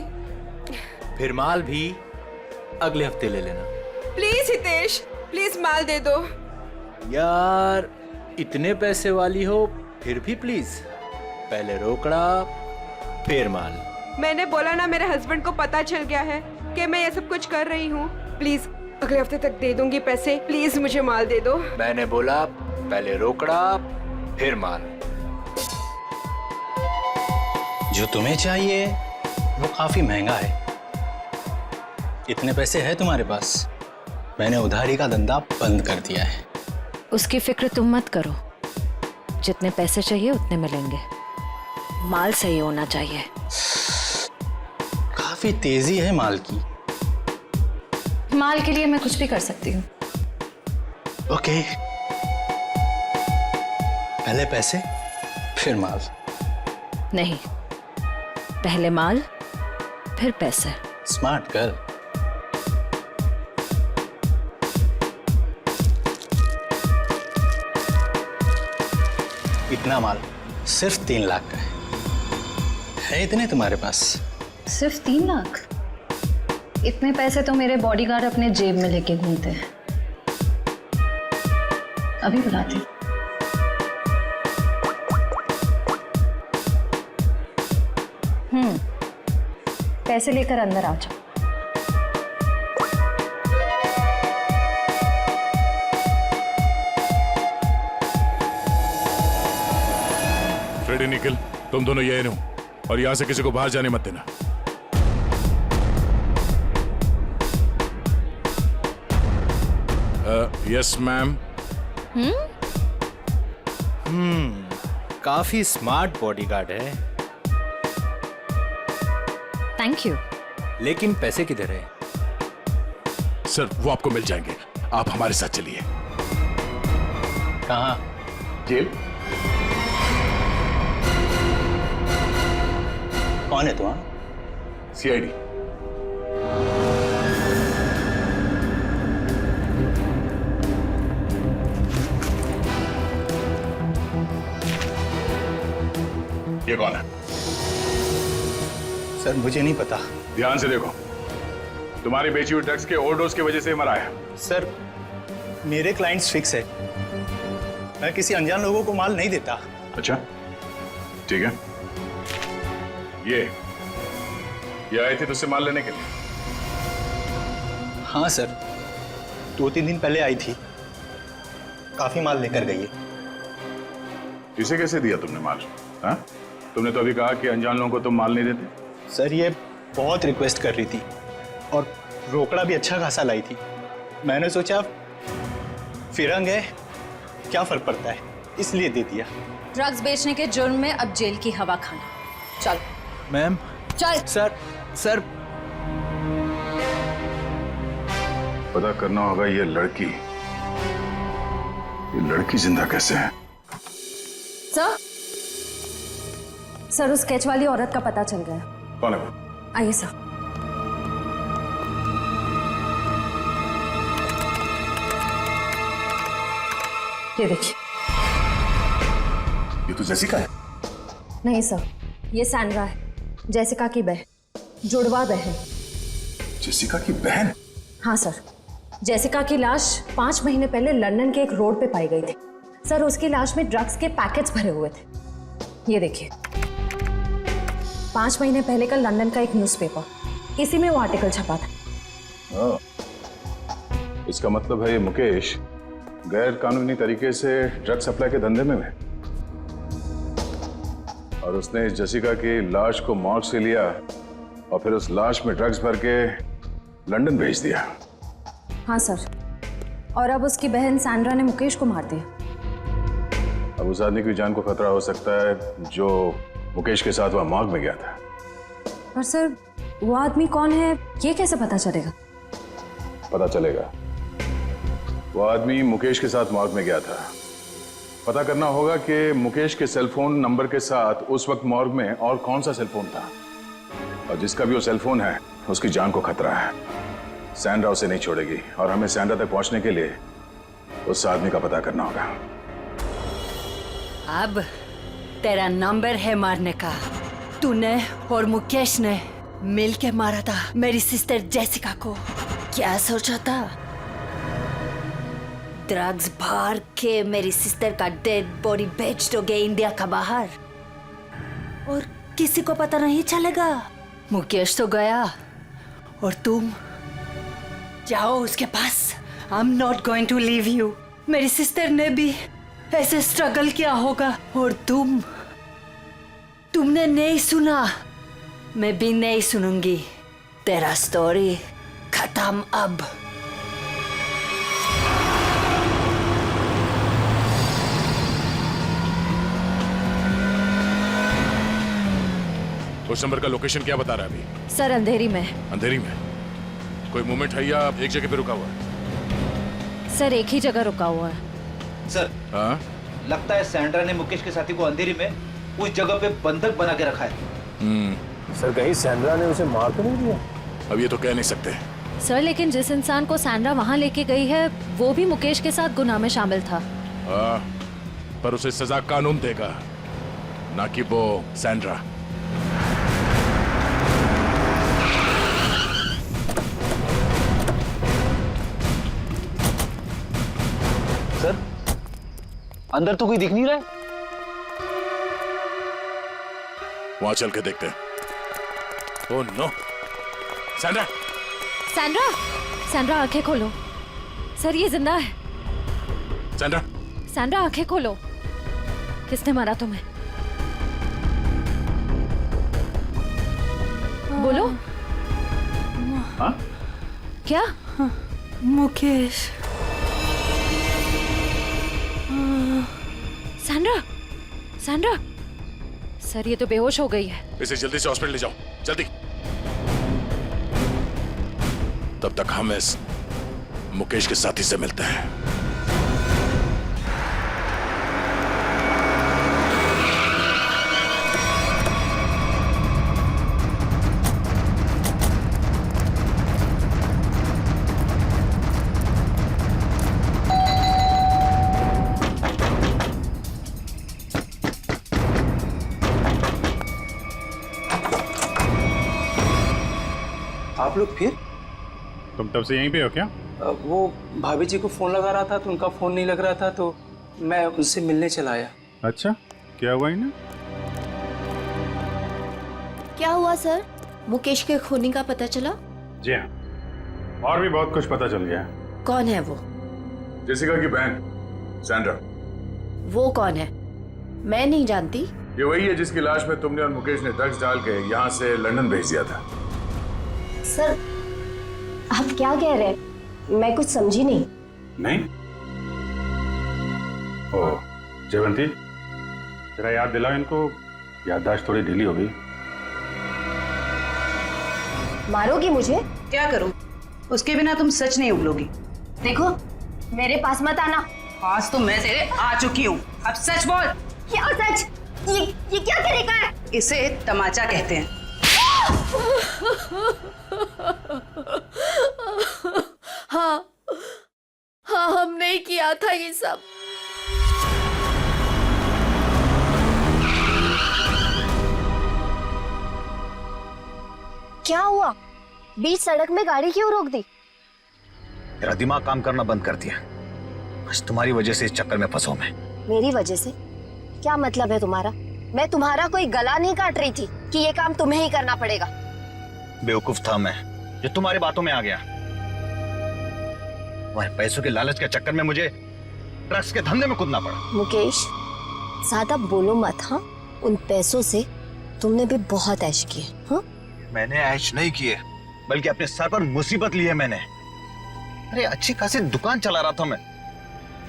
फिर माल भी अगले हफ्ते ले लेना। प्लीज हितेश, प्लीज माल दे दो। यार इतने पैसे वाली हो फिर भी प्लीज, पहले रोकड़ा फिर माल। मैंने बोला ना मेरे हस्बैंड को पता चल गया है कि मैं ये सब कुछ कर रही हूँ। प्लीज अगले हफ्ते तक दे दूंगी पैसे। प्लीज मुझे माल दे दो। मैंने बोला पहले रोकड़ा फिर माल। जो तुम्हें चाहिए वो काफी महंगा है। इतने पैसे है तुम्हारे पास? मैंने उधारी का धंधा बंद कर दिया है। उसकी फिक्र तुम मत करो, जितने पैसे चाहिए उतने मिलेंगे। माल सही होना चाहिए। काफी तेजी है माल की। माल के लिए मैं कुछ भी कर सकती हूँ। ओके, पहले पैसे फिर माल। नहीं, पहले माल फिर पैसे। Smart girl. इतना माल सिर्फ 3 लाख का है इतने तुम्हारे पास? सिर्फ 3 लाख? इतने पैसे तो मेरे बॉडीगार्ड अपने जेब में लेके घूमते हैं। अभी बुलाती। पैसे लेकर अंदर आ जाओ। फ्रेडी, निखिल, तुम दोनों यही रहो और यहां से किसी को बाहर जाने मत देना। Yes ma'am. काफी स्मार्ट बॉडीगार्ड है। Thank you. लेकिन पैसे किधर है? सर वो आपको मिल जाएंगे, आप हमारे साथ चलिए। कहाँ? जेल। कौन है तुम? सीआईडी। ये कौन है? सर मुझे नहीं पता। ध्यान से देखो, तुम्हारी बेची हुई ड्रग्स के ओवरडोज की वजह से मरा है। सर मेरे क्लाइंट्स फिक्स है, मैं किसी अनजान लोगों को माल नहीं देता। अच्छा ठीक है, ये आए थे तुझसे माल लेने के लिए? हाँ सर, 2-3 दिन पहले आई थी, काफी माल लेकर गई है। इसे कैसे दिया तुमने माल? हाँ, तुमने तो अभी कहा कि अनजान लोगों को तुम माल नहीं देते। सर ये बहुत रिक्वेस्ट कर रही थी और रोकड़ा भी अच्छा खासा लाई थी। मैंने सोचा फिरंग है, क्या फर्क पड़ता है, इसलिए दे दिया। ड्रग्स बेचने के जुर्म में अब जेल की हवा खाना। चल मैम। चल। सर पता करना होगा ये लड़की जिंदा कैसे है। सर उस स्केच वाली औरत का पता चल गया। कौन है वो? आइए सर। ये देखिए। ये तो जेसिका है। नहीं सर, ये सैंड्रा है, जेसिका की बहन, जुड़वा बहन। जेसिका की बहन? हाँ सर, जेसिका की लाश 5 महीने पहले लंदन के एक रोड पे पाई गई थी। सर उसकी लाश में ड्रग्स के पैकेट्स भरे हुए थे। ये देखिए, 5 महीने पहले का लंदन का एक न्यूज़पेपर, इसी में वो आर्टिकल छपा था। इसका मतलब है ये मुकेश गैर कानूनी तरीके से ड्रग सप्लाई के धंधे में है और उसने इस जेसिका की लाश को मॉर्ग से लिया और फिर उस लाश में ड्रग्स भर के लंदन भेज दिया। हाँ सर, और अब उसकी बहन सैंड्रा ने मुकेश को मार दिया। अब उस आदमी की जान को खतरा हो सकता है जो मुकेश के साथ वहां मॉर्ग में गया था। पर सर वो आदमी कौन है ये कैसे पता चलेगा? पता चलेगा। वो आदमी मुकेश के साथ मॉर्ग में गया था। पता करना होगा कि मुकेश के सेलफोन नंबर के साथ उस वक्त मॉर्ग में और कौन सा सेलफोन था, और जिसका भी वो सेलफोन है उसकी जान को खतरा है। सैंड्रा उसे नहीं छोड़ेगी और हमें सैंड्रा तक पहुंचने के लिए उस आदमी का पता करना होगा। अब तेरा नंबर है मारने का। तूने और मुकेश ने मिलके मारा था मेरी सिस्टर जेसिका को। क्या सोचा था? ड्रग्स भर के मेरी सिस्टर का डेड बॉडी भेज दोगे इंडिया का बाहर और किसी को पता नहीं चलेगा। मुकेश तो गया और तुम जाओ उसके पास। I am not going to leave you. मेरी सिस्टर ने भी ऐसे स्ट्रगल किया होगा और तुमने नहीं सुना, मैं भी नहीं सुनूंगी। तेरा स्टोरी खत्म अब। उस नंबर का लोकेशन क्या बता रहा है अभी? सर अंधेरी में। अंधेरी में? कोई मूवमेंट है या एक जगह पे रुका हुआ है? सर एक ही जगह रुका हुआ है। सर हाँ? लगता है सैंड्रा ने मुकेश के साथी को अंधेरी में उस जगह पे बंधक बना के रखा है। सर कहीं सैंड्रा ने उसे मार तो नहीं दिया? अब ये तो कह नहीं सकते। सर लेकिन जिस इंसान को सैंड्रा वहां लेके गई है वो भी मुकेश के साथ गुनाह में शामिल था। हाँ, पर उसे सजा कानून देगा, ना कि वो सैंड्रा। सर अंदर तो कोई दिख नहीं रहा है। वहां चल के देखते हैं। Oh no, Sandra! Sandra! Sandra आंखें खोलो। सर ये जिंदा है। सैंड्रा! सैंड्रा आंखें खोलो। किसने मारा तुम्हें? बोलो। हाँ? क्या? मुकेश। सैंड्रा! सैंड्रा! सर ये तो बेहोश हो गई है। इसे जल्दी से हॉस्पिटल ले जाओ, जल्दी। तब तक हम इस मुकेश के साथी से मिलते हैं। आप लोग फिर? तुम तब से यहीं पे हो क्या? वो भाभी जी को फोन लगा रहा था तो उनका फोन नहीं लग रहा था, तो मैं उनसे मिलने चला आया। अच्छा, क्या हुआ इन्हें? क्या हुआ सर? मुकेश के खूनी का पता चला? जी हाँ, और भी बहुत कुछ पता चल गया। कौन है वो? जेसिका की बहन सैंड्रा। वो कौन है? मैं नहीं जानती। ये वही है जिसकी लाश में तुमने और मुकेश ने ड्रग्स डाल के यहाँ से लंदन भेज दिया था। सर, आप क्या कह रहे हैं? मैं कुछ समझी नहीं। नहीं? ओह, जयवंती, जरा याद दिलाओ इनको, याददाश्त थोड़ी ढीली हो गई। मारोगी मुझे? क्या करूं? उसके बिना तुम सच नहीं उगलोगी। देखो, मेरे पास मत आना। आज तो मैं तेरे आ चुकी हूँ, अब सच बोल। क्या सच? ये क्या तरीका है? इसे तमाचा कहते हैं। हाँ हाँ, हमने ही किया था ये सब। क्या हुआ? बीच सड़क में गाड़ी क्यों रोक दी? तेरा दिमाग काम करना बंद कर दिया। बस तुम्हारी वजह से इस चक्कर में फंसा मैं। मेरी वजह से? क्या मतलब है तुम्हारा? मैं तुम्हारा कोई गला नहीं काट रही थी कि ये काम तुम्हें ही करना पड़ेगा। बेवकूफ था मैं जो तुम्हारी बातों में आ गया। तुम्हारे पैसों के लालच के चक्कर में मुझे ड्रग्स के धंधे में कूदना पड़ा। मुकेश, ज्यादा बोलो मत। हाँ, उन पैसों से तुमने भी बहुत ऐश किए। हाँ, मैंने ऐश नहीं किए, बल्कि अपने सर पर मुसीबत ली है मैंने। अरे अच्छी खासी दुकान चला रहा था मैं,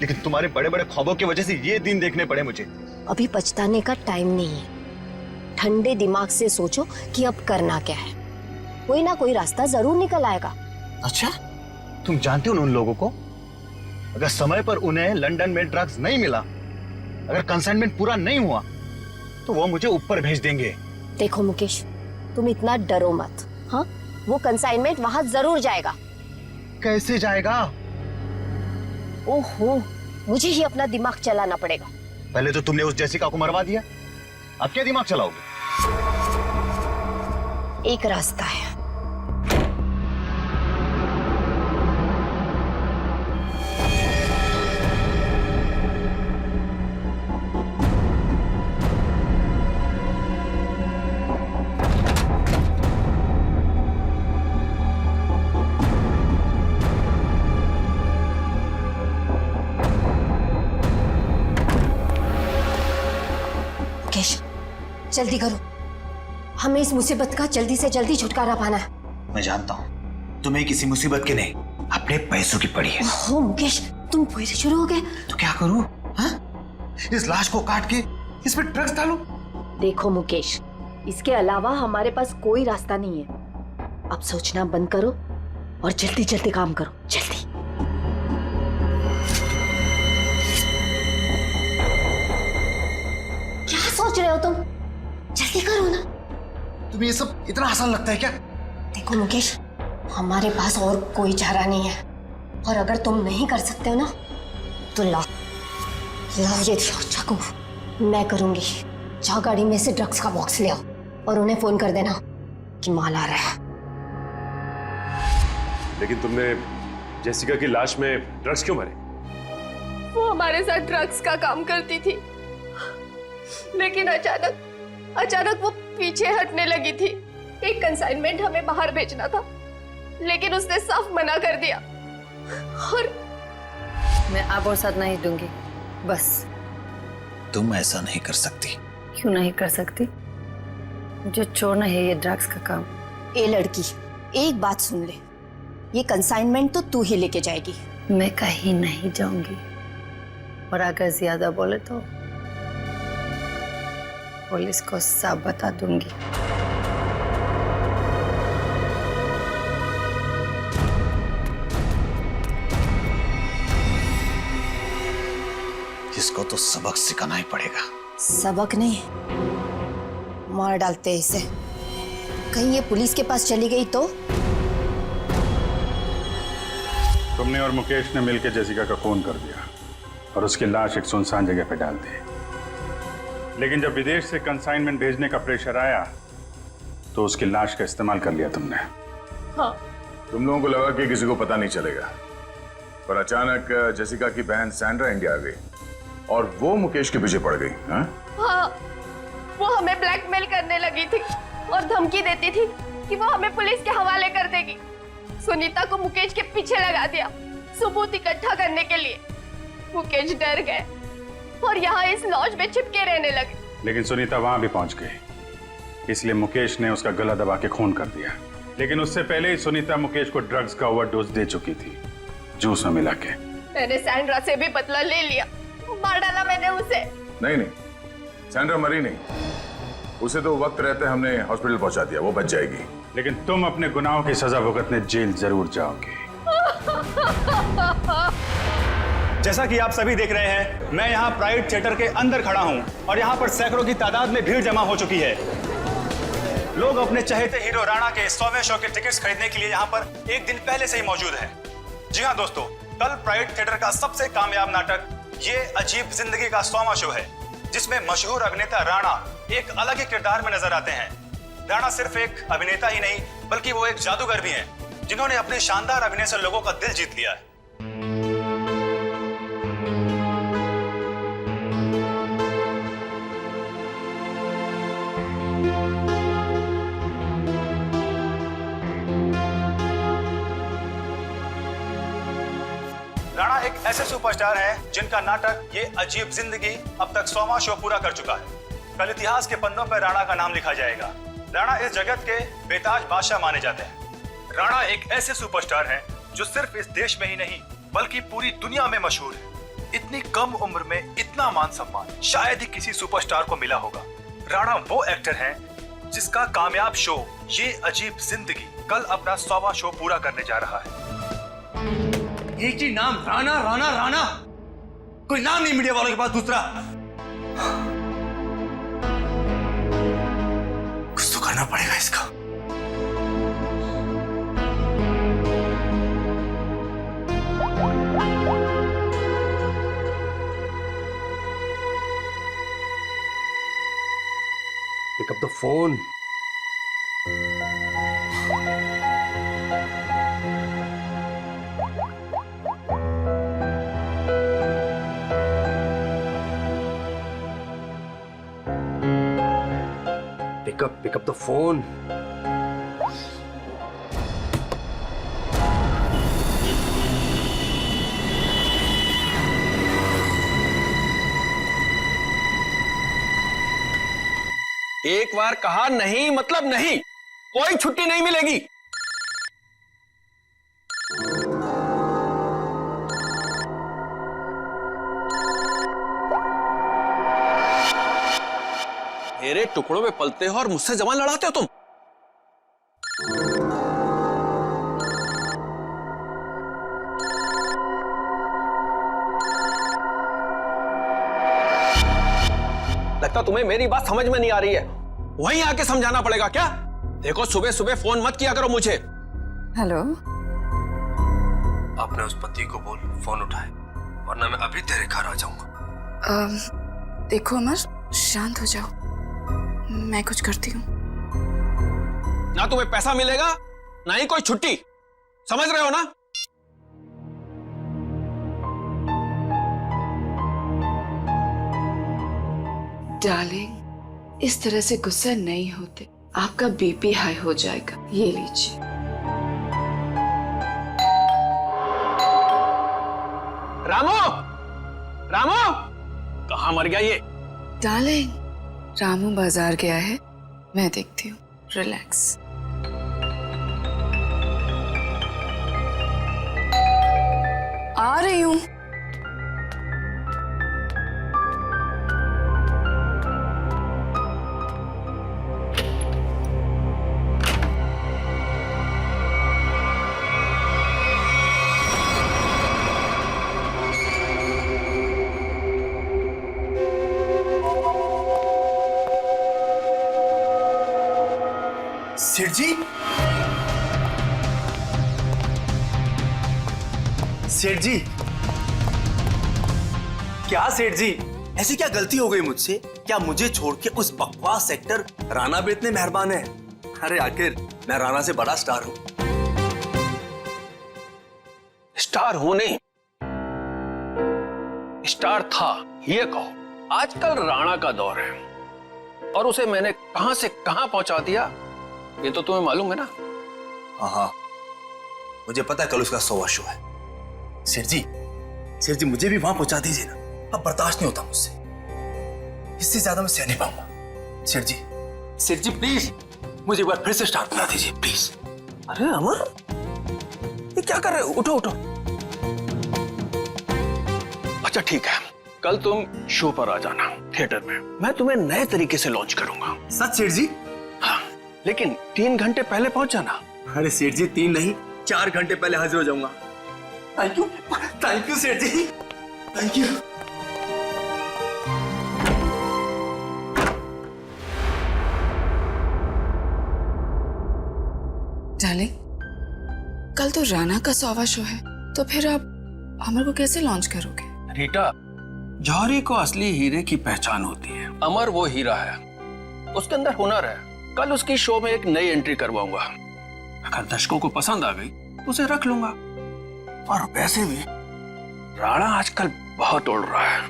लेकिन तुम्हारे बड़े बड़े ख्वाबों की वजह से ये दिन देखने पड़े मुझे। अभी पछताने का टाइम नहीं है। ठंडे दिमाग से सोचो कि अब करना क्या है। कोई ना कोई रास्ता जरूर निकल आएगा। अच्छा, तुम जानते हो उन लोगों को? अगर समय पर उन्हें लंदन में ड्रग्स नहीं मिला, अगर कंसाइनमेंट पूरा नहीं हुआ, तो वो मुझे ऊपर भेज देंगे। देखो मुकेश, तुम इतना डरो मत। हाँ, वो कंसाइनमेंट वहां जरूर जाएगा। कैसे जाएगा? ओहो, मुझे ही अपना दिमाग चलाना पड़ेगा। पहले तो तुमने उस जेसिका को मरवा दिया, अब क्या दिमाग चलाओगे? एक रास्ता है। जल्दी करो, हमें इस मुसीबत का जल्दी से जल्दी छुटकारा पाना है। मैं जानता हूँ तुम्हें किसी मुसीबत की नहीं, अपने पैसों की पड़ी है। ओह मुकेश, तुम फिर शुरू हो गए। तो क्या करूँ? इस लाश को काट के इसमें ड्रग्स डालूं? देखो मुकेश, इसके अलावा हमारे पास कोई रास्ता नहीं है। अब सोचना बंद करो और जल्दी जल्दी काम करो, जल्दी। क्या सोच रहे हो तुम? जल्दी करो ना। तुम्हें ये सब इतना आसान लगता है क्या? देखो मुकेश, हमारे पास और कोई चारा नहीं है, और अगर तुम नहीं कर सकते हो ना, तो लाओ ये चाकू, मैं करूंगी। जाओ गाड़ी में से ड्रग्स का बॉक्स ले आओ और उन्हें फोन कर देना कि माल आ रहा है। लेकिन तुमने जेसिका की लाश में ड्रग्स क्यों भरे? वो हमारे साथ ड्रग्स का काम करती थी, लेकिन अचानक वो पीछे हटने लगी थी। एक कंसाइनमेंट हमें बाहर भेजना था, लेकिन उसने साफ मना कर दिया। और मैं अब और साथ नहीं दूंगी, बस। तुम ऐसा नहीं कर सकती। क्यों नहीं कर सकती? मुझे छोड़ना है ये ड्रग्स का काम। ए लड़की, एक बात सुन ले, ये कंसाइनमेंट तो तू ही लेके जाएगी। मैं कहीं नहीं जाऊंगी, और अगर ज्यादा बोले तो पुलिस को सब बता दूंगी। इसको तो सबक सिखाना ही पड़ेगा। सबक नहीं, मार डालते हैं इसे। कहीं ये पुलिस के पास चली गई तो? तुमने और मुकेश ने मिलकर जेसिका का खून कर दिया और उसकी लाश एक सुनसान जगह पर डाल दी। लेकिन जब विदेश से कंसाइनमेंट भेजने का प्रेशर आया तो उसकी लाश का इस्तेमाल कर लिया तुमने। हाँ। तुम लोगों को लगा कि किसी को पता नहीं चलेगा, पर अचानक जेसिका की बहन सैंड्रा इंडिया आ गई और वो मुकेश के पीछे पड़ गई। हाँ? हाँ, वो हमें ब्लैकमेल करने लगी थी और धमकी देती थी कि वो हमें पुलिस के हवाले कर देगी। सुनीता को मुकेश के पीछे लगा दिया सबूत इकट्ठा करने के लिए। मुकेश डर गए और यहाँ इस लॉज में छिपके रहने लगे। लेकिन सुनीता वहां भी पहुंच गई, इसलिए मुकेश ने उसका गला दबा के खून कर दिया। लेकिन उससे पहले ही सुनीता मुकेश को ड्रग्स का ओवरडोज दे चुकी थी, जूस में मिला के। मैंने सैंड्रा से भी बदला ले लिया, मार डाला मैंने उसे। नहीं, सैंड्रा मरी नहीं, उसे तो वक्त रहते हमने हॉस्पिटल पहुंचा दिया, वो बच जाएगी। लेकिन तुम अपने गुनाहों की सजा भुगतने जेल जरूर जाओगे। जैसा कि आप सभी देख रहे हैं, मैं यहाँ प्राइड थिएटर के अंदर खड़ा हूँ और यहाँ पर सैकड़ों की तादाद में भीड़ जमा हो चुकी है। लोग अपने चहेते हीरो राणा के 100वें शो के टिकट्स खरीदने के लिए यहाँ पर एक दिन पहले से ही मौजूद हैं। जी हाँ दोस्तों, कल प्राइड थिएटर का सबसे कामयाब नाटक ये अजीब जिंदगी का 100वां शो है, जिसमें मशहूर अभिनेता राणा एक अलग ही किरदार में नजर आते हैं। राणा सिर्फ एक अभिनेता ही नहीं, बल्कि वो एक जादूगर भी हैं, जिन्होंने अपने शानदार अभिनय से लोगों का दिल जीत लिया है। राणा एक ऐसे सुपरस्टार हैं जिनका नाटक ये अजीब जिंदगी अब तक 100वां शो पूरा कर चुका है। कल इतिहास के पन्नों पर राणा का नाम लिखा जाएगा। राणा इस जगत के बेताज बादशाह माने जाते हैं। राणा एक ऐसे सुपरस्टार हैं जो सिर्फ इस देश में ही नहीं बल्कि पूरी दुनिया में मशहूर है। इतनी कम उम्र में इतना मान सम्मान शायद ही किसी सुपरस्टार को मिला होगा। राणा वो एक्टर हैं जिसका कामयाब शो ये अजीब जिंदगी कल अपना 100वां शो पूरा करने जा रहा है। एक ही नाम, राणा राणा राणा, कोई नाम नहीं मीडिया वालों के पास दूसरा। कुछ तो करना पड़ेगा इसका। Pick up the phone. Pick up the phone. एक बार कहा नहीं मतलब नहीं, कोई छुट्टी नहीं मिलेगी। मेरे टुकड़ों में पलते हो और मुझसे जबान लड़ाते हो तुम। लगता तुम्हें मेरी बात समझ में नहीं आ रही है, वहीं आके समझाना पड़ेगा क्या? देखो सुबह सुबह फोन मत किया करो मुझे। हेलो, अपने उस पति को बोल फोन उठाए, वरना मैं अभी तेरे घर आ जाऊंगा। देखो अमर, शांत हो जाओ, मैं कुछ करती हूँ। ना तुम्हें पैसा मिलेगा ना ही कोई छुट्टी, समझ रहे हो ना? डार्लिंग, इस तरह से गुस्सा नहीं होते, आपका बीपी हाई हो जाएगा। ये लीजिए। रामू, रामू, कहाँ मर गया ये? डार्लिंग, रामू बाजार गया है, मैं देखती हूँ। रिलैक्स। आ रही हूँ। सेठ जी, सेठ जी, क्या सेठ जी, ऐसी क्या गलती हो गई मुझसे? क्या मुझे छोड़ के उस बकवास एक्टर राणा पे इतने मेहरबान है? अरे आखिर मैं राणा से बड़ा स्टार हूं। स्टार हूं नहीं, स्टार था ये कहो। आजकल राणा का दौर है और उसे मैंने कहां से कहां पहुंचा दिया ये तो तुम्हें मालूम है ना। हाँ, मुझे पता है कल उसका 100वां शो है। सेठ जी मुझे भी वहां पहुंचा दीजिए ना, अब बर्दाश्त नहीं होता मुझसे, इससे ज्यादा मैं सह नहीं पाऊंगा। सेठ जी प्लीज मुझे एक बार फिर से स्टार बना दीजिए प्लीज। अरे अमर, ये क्या कर रहे हो? उठो उठो। अच्छा ठीक है, कल तुम शो पर आ जाना थिएटर में, मैं तुम्हें नए तरीके से लॉन्च करूंगा। सच सेठ जी? हाँ, लेकिन 3 घंटे पहले पहुंच जाना। अरे सेठ जी 3 नहीं 4 घंटे पहले हाजिर हो जाऊंगा। थैंक यू सेठ जी, थैंक यू। डार्लिंग, कल तो राणा का 100वां शो है, तो फिर आप अमर को कैसे लॉन्च करोगे? रीटा, जौहरी को असली हीरे की पहचान होती है। अमर वो हीरा है, उसके अंदर हुनर है। कल उसकी शो में एक नई एंट्री करवाऊंगा, अगर दर्शकों को पसंद आ गई तो उसे रख लूंगा। और वैसे भी राणा आजकल बहुत उड़ रहा है।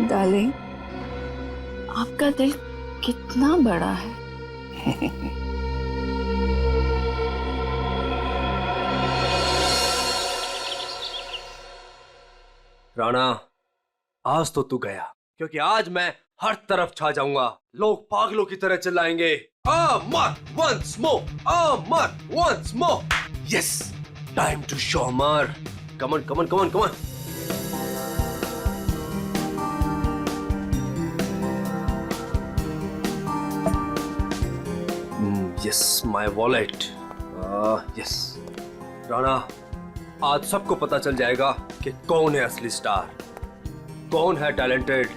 डार्लिंग, आपका दिल कितना बड़ा है। राणा, आज तो तू गया, क्योंकि आज मैं हर तरफ छा जाऊंगा। लोग पागलों की तरह चिल्लाएंगे, अमर once more, Amar once more. Yes, time to show Amar. Common common common common. Yes, my wallet. Yes Rana, आज सबको पता चल जाएगा कि कौन है असली स्टार, कौन है टैलेंटेड।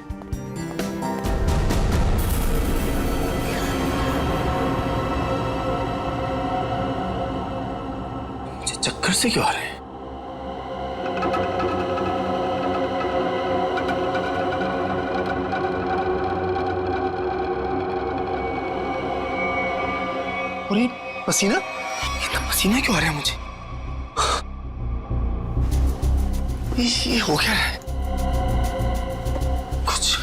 मुझे चक्कर से क्यों आ रहे हैं? और ये पसीना, इतना पसीना क्यों आ रहा है मुझे? ये हो क्या रहा है? कुछ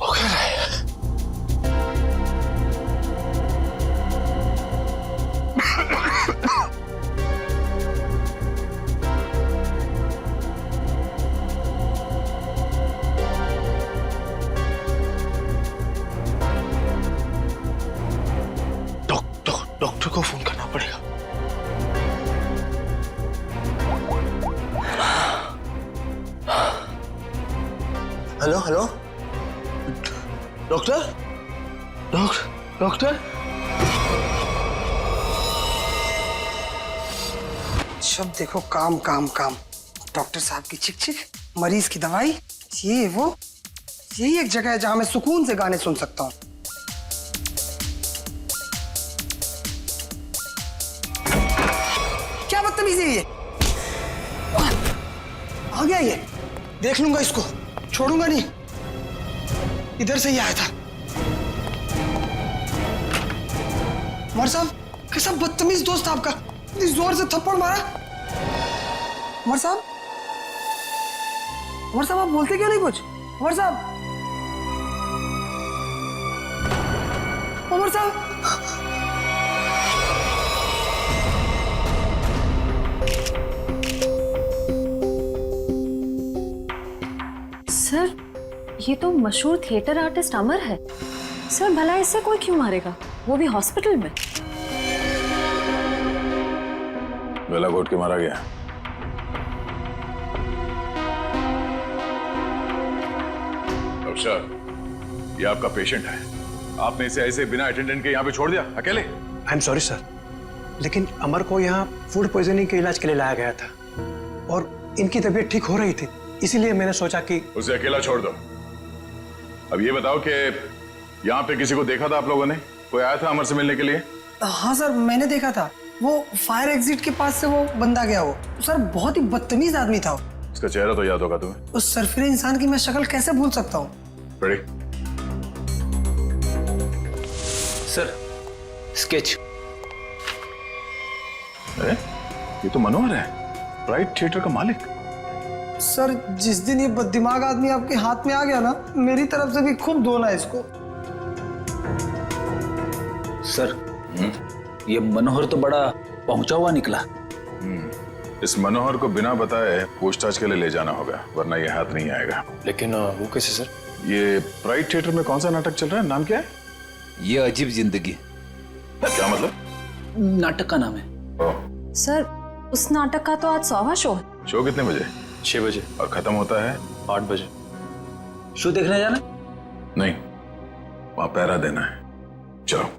हो क्या रहा है? डॉक्टर को फोन करना पड़ेगा। Hello hello, doctor doctor. सब देखो काम काम काम। डॉक्टर साहब की चिक चिक, मरीज की दवाई, ये वो, यही एक जगह है जहां मैं सुकून से गाने सुन सकता हूँ। क्या बदतमीजी है ये? आ गया ये, देख लूंगा इसको, छोड़ूंगा नहीं। इधर से ही आया था। उमर साहब, कैसा बदतमीज दोस्त आपका, इतनी जोर से थप्पड़ मारा। उमर साहब, उमर साहब आप बोलते क्यों नहीं कुछ? उमर साहब, उमर साहब। सर, ये तो मशहूर थिएटर आर्टिस्ट अमर है। सर, भला इससे कोई क्यों मारेगा, वो भी हॉस्पिटल में। गला घोट के मारा गया। डॉक्टर साहब, ये आपका पेशेंट है, आपने इसे ऐसे बिना अटेंडेंट के यहाँ पे छोड़ दिया अकेले? आई एम सॉरी सर, लेकिन अमर को यहाँ फूड पॉइजनिंग के इलाज के लिए लाया गया था और इनकी तबीयत ठीक हो रही थी, इसीलिए मैंने सोचा कि उसे अकेला छोड़ दो। अब ये बताओ कि यहाँ पे किसी को देखा था आप लोगों ने? कोई आया था अमर से मिलने के लिए? हाँ सर, मैंने देखा था। वो फायर एग्जिट के पास से वो बंदा गया। वो सर बहुत ही बदतमीज आदमी था। उसका चेहरा तो याद होगा तुम्हें? उस सरफिरे इंसान की मैं शक्ल कैसे भूल सकता हूँ? बड़ी सर, स्केच। अरे ये तो मनोहर है, प्राइड थिएटर का मालिक। सर जिस दिन ये बददिमाग आदमी आपके हाथ में आ गया ना, मेरी तरफ से भी खूब धोना है इसको। सर ये मनोहर तो बड़ा पहुंचा हुआ निकला। इस मनोहर को बिना बताए पूछताछ के लिए ले जाना होगा, वरना ये हाथ नहीं आएगा। लेकिन वो कैसे सर? ये प्राइड थिएटर में कौन सा नाटक चल रहा है, नाम क्या है? ये अजीब जिंदगी। क्या मतलब? नाटक का नाम है। सर उस नाटक का तो आज 100वां शो है। शो कितने बजे? 6 बजे। और खत्म होता है 8 बजे। शो देखने जाना? नहीं, वहां पहरा देना है। चलो।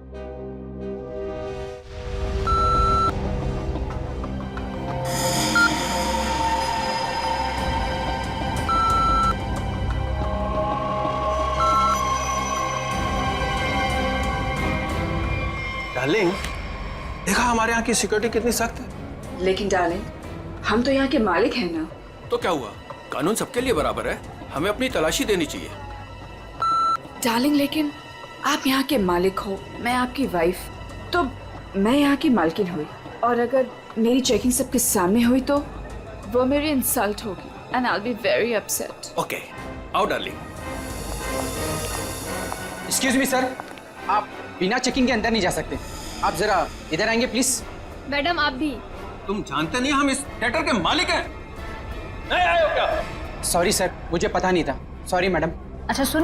डार्लिंग, देखा हमारे यहाँ की सिक्योरिटी कितनी सख्त है। लेकिन डार्लिंग, हम तो यहाँ के मालिक हैं ना। तो क्या हुआ, कानून सबके लिए बराबर है, हमें अपनी तलाशी देनी चाहिए। डार्लिंग लेकिन आप यहाँ के मालिक हो, मैं आपकी वाइफ, तो मैं यहाँ की मालकिन हुई, और अगर मेरी चेकिंग सबके सामने हुई तो वो मेरी इंसल्ट होगी and I will be very upset. Okay, आओ डार्लिंग। एक्सक्यूज मी सर, आप बिना चेकिंग के अंदर नहीं जा सकते। आप जरा इधर आएंगे प्लीज। मैडम आप भी। तुम जानते नहीं हम इस थिएटर के मालिक हैं? नहीं आए हो क्या? सॉरी सर, मुझे पता नहीं था। Sorry madam. अच्छा सुन,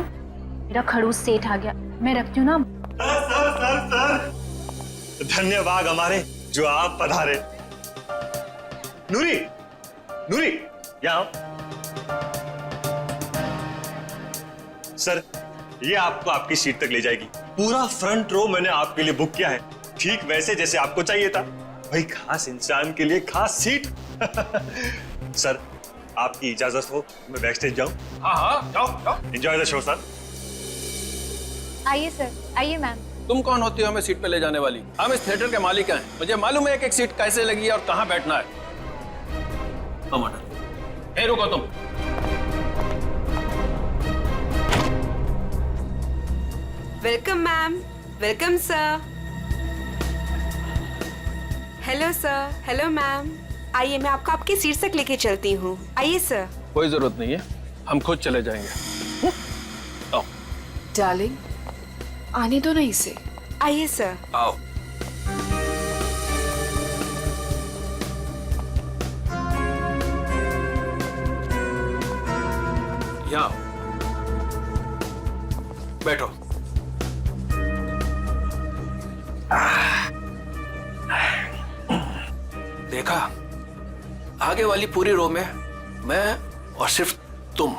मेरा खड़ूस सेठ आ गया, मैं रखती हूँ ना। सर धन्यवाद हमारे जो आप पधारे। नूरी, नूरी यहाँ। सर ये आपको आपकी सीट तक ले जाएगी। पूरा फ्रंट रो मैंने आपके लिए बुक किया है, ठीक वैसे जैसे आपको चाहिए था। भाई खास इंसान के लिए खास सीट। सर आपकी इजाजत हो मैं बैक स्टेज जाऊं? हाँ हाँ, जाओ जाओ। Enjoy the show sir. आइए सर, आइए मैम। तुम कौन होती हो हमें सीट पे ले जाने वाली? हम इस थिएटर के मालिक हैं, मुझे मालूम है एक एक सीट कैसे लगी है और कहाँ बैठना है। ए रुको तुम। Welcome ma'am, welcome sir. Hello sir, hello ma'am. आइए मैं आपको आपकी सीट तक लेके चलती हूँ। आइए सर। कोई जरूरत नहीं है, हम खुद चले जाएंगे। आओ। डार्लिंग आने दो ना इसे। आइए सर। आओ। यहाँ बैठो। देखा, आगे वाली पूरी रो में मैं और सिर्फ तुम।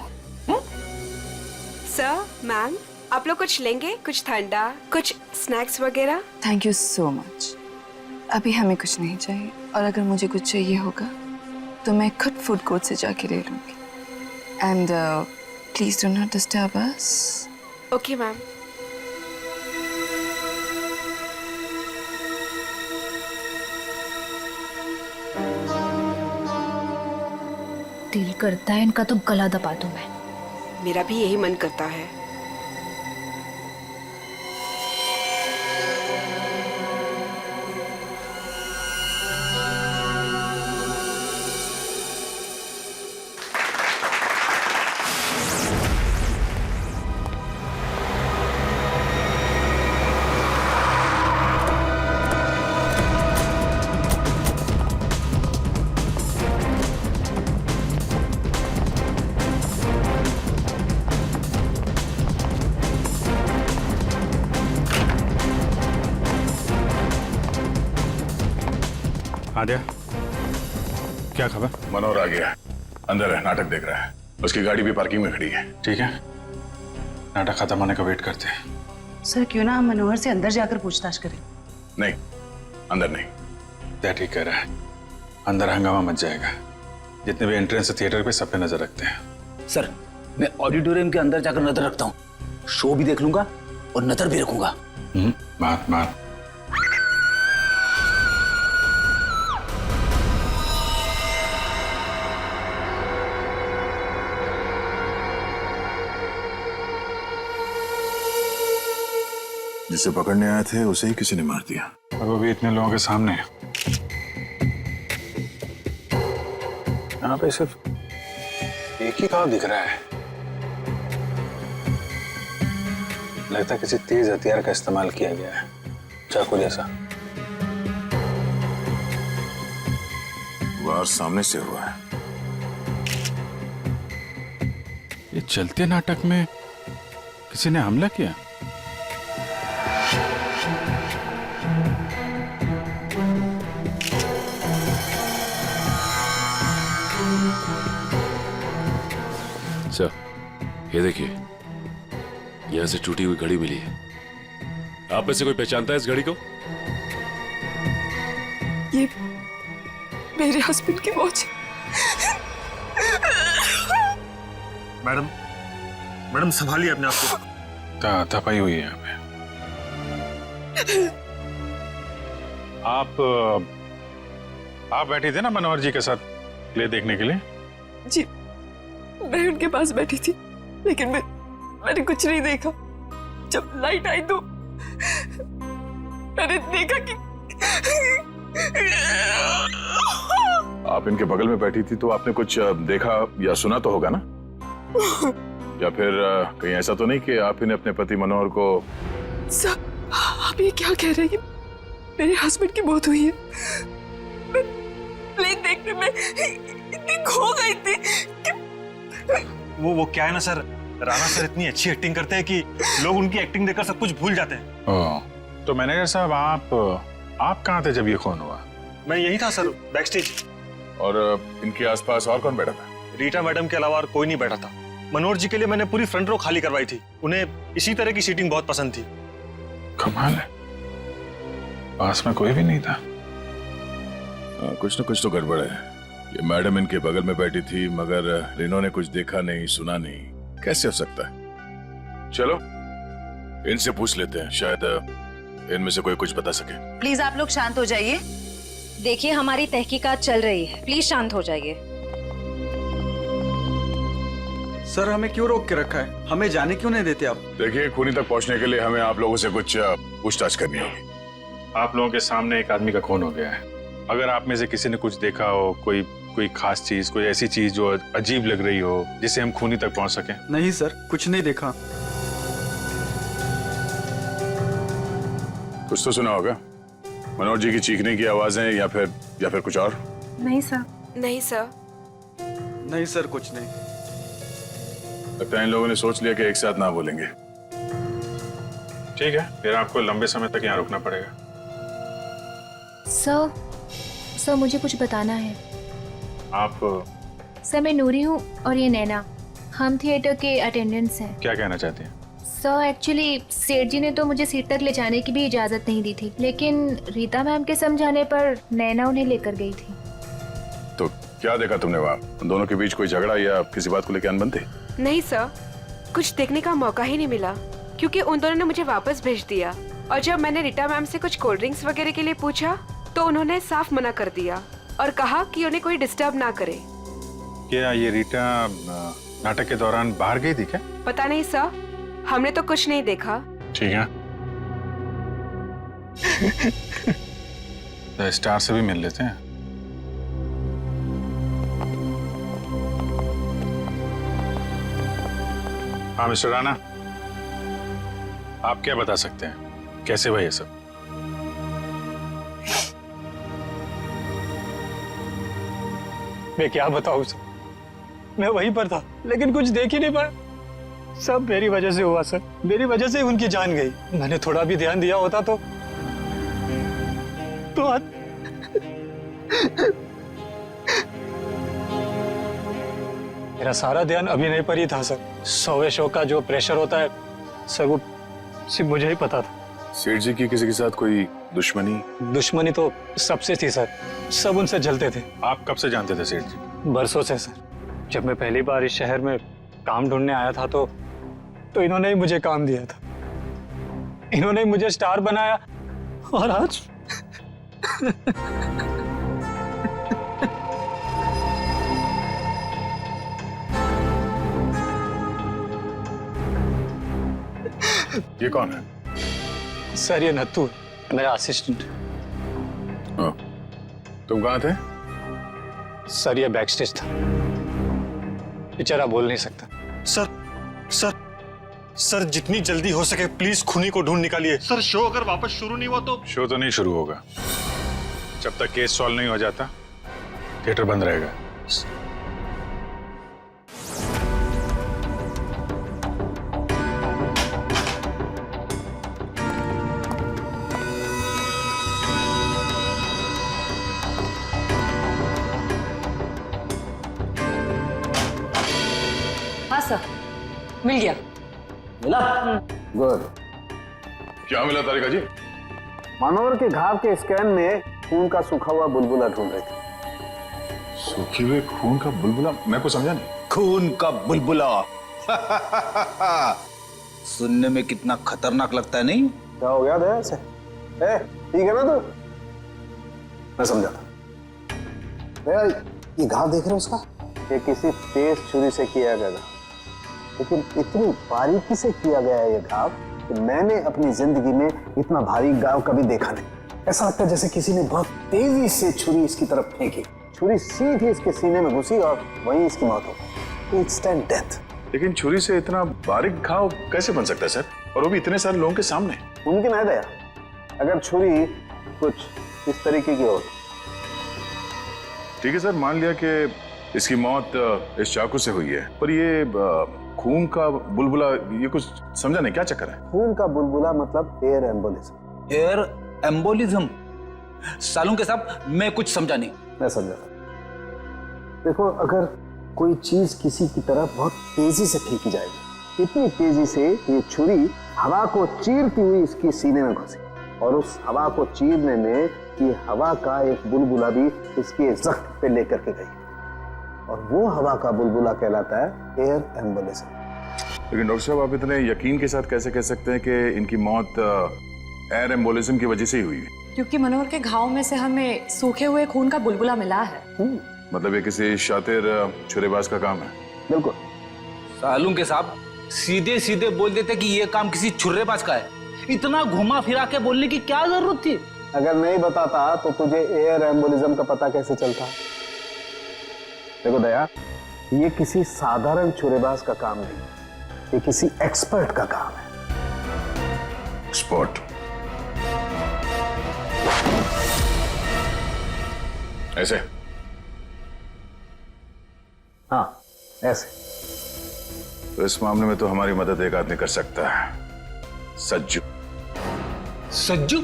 सर, मैम, आप लोग कुछ लेंगे? कुछ ठंडा, कुछ स्नैक्स वगैरह? Thank you so much. अभी हमें कुछ नहीं चाहिए, और अगर मुझे कुछ चाहिए होगा तो मैं खुद फूड कोर्ट से जाके ले लूंगी। And please do not disturb us. Okay ma'am. दिल करता है इनका तो गला दबा दूं मैं। मेरा भी यही मन करता है। आद्या, क्या खबर? मनोहर आ गया, अंदर है, नाटक देख रहा है। उसकी गाड़ी भी पार्किंग में खड़ी है। ठीक है, नाटक खत्म होने का वेट करते हैं। सर क्यों ना हम मनोहर से अंदर जाकर पूछताछ करें? नहीं, अंदर नहीं। क्या ठीक कह रहा है, अंदर हंगामा मच जाएगा। जितने भी एंट्रेंस थिएटर पे सब पे नजर रखते हैं। सर मैं ऑडिटोरियम के अंदर जाकर नजर रखता हूँ, शो भी देख लूंगा और नजर भी रखूंगा। बात जिसे पकड़ने आए थे उसे ही किसी ने मार दिया, और वो भी इतने लोगों के सामने। यहाँ पे सिर्फ एक ही घाव दिख रहा है। लगता है किसी तेज हथियार का इस्तेमाल किया गया है, चाकू जैसा। वार सामने से हुआ है। ये चलते नाटक में किसी ने हमला किया। सर, ये देखिए, यहां से टूटी हुई घड़ी मिली है। आप में से कोई पहचानता है इस घड़ी को? ये मेरे हस्बैंड की वॉच। मैडम, मैडम संभालिए अपने आप को। तपाई हुई है यहाँ पे। आप बैठी थे ना मनोहर जी के साथ प्ले देखने के लिए? जी, मैं उनके पास बैठी थी, लेकिन मैंने कुछ नहीं देखा। जब लाइट आई तो मैंने देखा कि आप इनके बगल में बैठी थी तो आपने कुछ देखा या सुना तो होगा ना? या फिर कहीं ऐसा तो नहीं कि आप इन्हें अपने पति मनोहर को? सर, आप ये क्या कह रहे हैं? मेरे हस्बैंड की मौत हुई है। मैं प्ले देखने में इतनी खो गई थी कि वो क्या है ना सर, राणा सर इतनी अच्छी एक्टिंग करते हैं कि लोग उनकी एक्टिंग देखकर सब कुछ भूल जाते हैं। तो मैनेजर साहब, आप कहाँ थे जब ये खून हुआ? मैं यही था सर, बैकस्टेज। और इनके आसपास और कौन बैठा था? रीटा मैडम के अलावा और कोई नहीं बैठा था। मनोहर जी के लिए मैंने पूरी फ्रंट रो खाली करवाई थी। उन्हें इसी तरह की सीटिंग बहुत पसंद थी। कमाल है, पास में कोई भी नहीं था। कुछ न कुछ तो गड़बड़ है। ये मैडम इनके बगल में बैठी थी मगर इन्होंने कुछ देखा नहीं, सुना नहीं। कैसे हो सकता है? चलो इनसे पूछ लेते हैं, शायद इनमें से कोई कुछ बता सके। प्लीज आप लोग शांत हो जाइए। देखिए, हमारी तहकीकात चल रही है, प्लीज शांत हो जाइए। सर, हमें क्यों रोक के रखा है? हमें जाने क्यों नहीं देते आप? देखिए, खूनी तक पहुंचने के लिए हमें आप लोगों से कुछ पूछताछ करनी होगी। आप लोगों के सामने एक आदमी का खून हो गया है। अगर आप में से किसी ने कुछ देखा हो, कोई खास चीज, कोई ऐसी चीज जो अजीब लग रही हो, जिससे हम खूनी तक पहुंच सके। नहीं सर, कुछ नहीं देखा। कुछ तो सुना होगा, मनोहर जी की चीखने की आवाजें या फिर कुछ और? नहीं सर। नहीं सर। नहीं सर, कुछ नहीं। लगता है इन लोगों ने सोच लिया कि एक साथ ना बोलेंगे। ठीक है, फिर आपको लंबे समय तक यहाँ रुकना पड़ेगा। सर, मुझे कुछ बताना है। आप? सर, मैं नूरी हूँ और ये नैना, हम थिएटर के अटेंडेंट्स हैं। क्या कहना चाहते हैं? सर, एक्चुअली सेठ जी ने तो मुझे सीट तक ले जाने की भी इजाजत नहीं दी थी, लेकिन रीता मैम के समझाने पर नैना उन्हें लेकर गई थी। तो क्या देखा तुमने वहाँ? उन दोनों के बीच कोई झगड़ा या किसी बात को लेकर अनबन थी? नहीं सर, कुछ देखने का मौका ही नहीं मिला क्योंकि उन दोनों ने मुझे वापस भेज दिया। और जब मैंने रीटा मैम से कुछ कोल्ड ड्रिंक्स वगैरह के लिए पूछा तो उन्होंने साफ मना कर दिया और कहा कि उन्हें कोई डिस्टर्ब ना करे। क्या ये रीटा नाटक के दौरान बाहर गई थी क्या? पता नहीं सर, हमने तो कुछ नहीं देखा। ठीक है, तो स्टार से भी मिल लेते हैं। हाँ मिस्टर राणा, आप क्या बता सकते हैं, कैसे हुआ ये सब? मैं क्या बताऊं सर, मैं वहीं पर था लेकिन कुछ देख ही नहीं पाया। सब मेरी वजह से हुआ सर, मेरी वजह से उनकी जान गई। मैंने थोड़ा भी ध्यान दिया होता तो मेरा सारा ध्यान अभिनय पर ही था सर। 100वें शो का जो प्रेशर होता है सर, वो सिर्फ मुझे ही पता था। सेठ जी की किसी के साथ कोई दुश्मनी? दुश्मनी तो सबसे थी सर, सब उनसे जलते थे। आप कब से जानते थे सेठ जी? बरसों से सर। जब मैं पहली बार इस शहर में काम ढूंढने आया था तो इन्होंने ही मुझे काम दिया था, इन्होंने ही मुझे स्टार बनाया और आज ये कौन है? सर, ये नत्थू, मेरा असिस्टेंट। तुम कहाँ थे? सर ये बैक स्टेज था, बेचारा बोल नहीं सकता। सर सर सर जितनी जल्दी हो सके प्लीज खूनी को ढूंढ निकालिए। सर शो अगर वापस शुरू नहीं हुआ तो? शो तो नहीं शुरू होगा जब तक केस सॉल्व नहीं हो जाता। थिएटर बंद रहेगा। हाँ सर, मिल गया। मिला? गुड। क्या मिला तारिका जी? मनोहर के घाव के स्कैन में खून का सूखा हुआ बुलबुला ढूंढ रहे थे। सूखे हुए खून का बुलबुला? मैं कुछ समझा नहीं। खून का बुलबुला सुनने में कितना खतरनाक लगता है, नहीं? क्या हो गया दया से? ठीक है ना तू? मैं समझा था। दया, ये घाव देख रहे हो उसका? ये किसी तेज छुरी से किया गया, लेकिन इतनी बारीकी से किया गया है ये घाव कि मैंने अपनी जिंदगी में इतना भारी घाव कभी देखा नहीं। ऐसा लगता है जैसे किसी ने बहुत तेजी से छुरी इसकी तरफ फेंकी, छुरी सीधी इसके सीने में घुसी और वहीं इसकी मौत हो गई। Instant death. लेकिन छुरी से इतना बारीक घाव कैसे बन सकता है सर, और वो भी इतने सारे लोगों के सामने? मुमकिन है दया, अगर छुरी कुछ इस तरीके की हो। ठीक है सर, मान लिया कि इसकी मौत इस चाकू से हुई है, पर ये खून का बुलबुला, ये कुछ समझा नहीं, क्या चक्कर है? खून का बुलबुला मतलब एयर एम्बोलिज्म। Air embolism? सालों के साथ मैं कुछ समझा नहीं। मैं समझा। देखो, अगर कोई चीज किसी की तरफ बहुत तेजी से फेंकी जाएगी, इतनी तेजी से ये छुरी हवा को चीरती हुई इसकी सीने में घुसी, और उस हवा को चीरने में ये हवा का एक बुलबुला भी इसके जख्म पे लेकर के गई, और वो हवा का बुलबुला कहलाता है एयर एम्बोलिज्म। लेकिन डॉक्टर साहब, आप इतने यकीन के साथ कैसे कह सकते हैं कि इनकी मौत एयर एम्बोलिज्म की वजह से ही हुई है? क्योंकि मनोहर के घाव में से हमें सूखे हुए खून का बुलबुला मिला है। मतलब ये किसी शातिर छुरेबाज का काम है? बिल्कुल। सालूं के साहब सीधे सीधे बोल देते कि ये काम किसी छुर्रेबाज का है। इतना घुमा फिरा के बोलने की क्या जरूरत थी? अगर नहीं बताता तो तुझे एयर एम्बोलिज्म का पता कैसे चलता? देखो दया, ये किसी साधारण छुरेबाज का काम नहीं, ये किसी एक्सपर्ट का काम है। एक्सपर्ट? ऐसे? हाँ, ऐसे। तो इस मामले में तो हमारी मदद एक आदमी कर सकता है, सज्जू। सज्जू?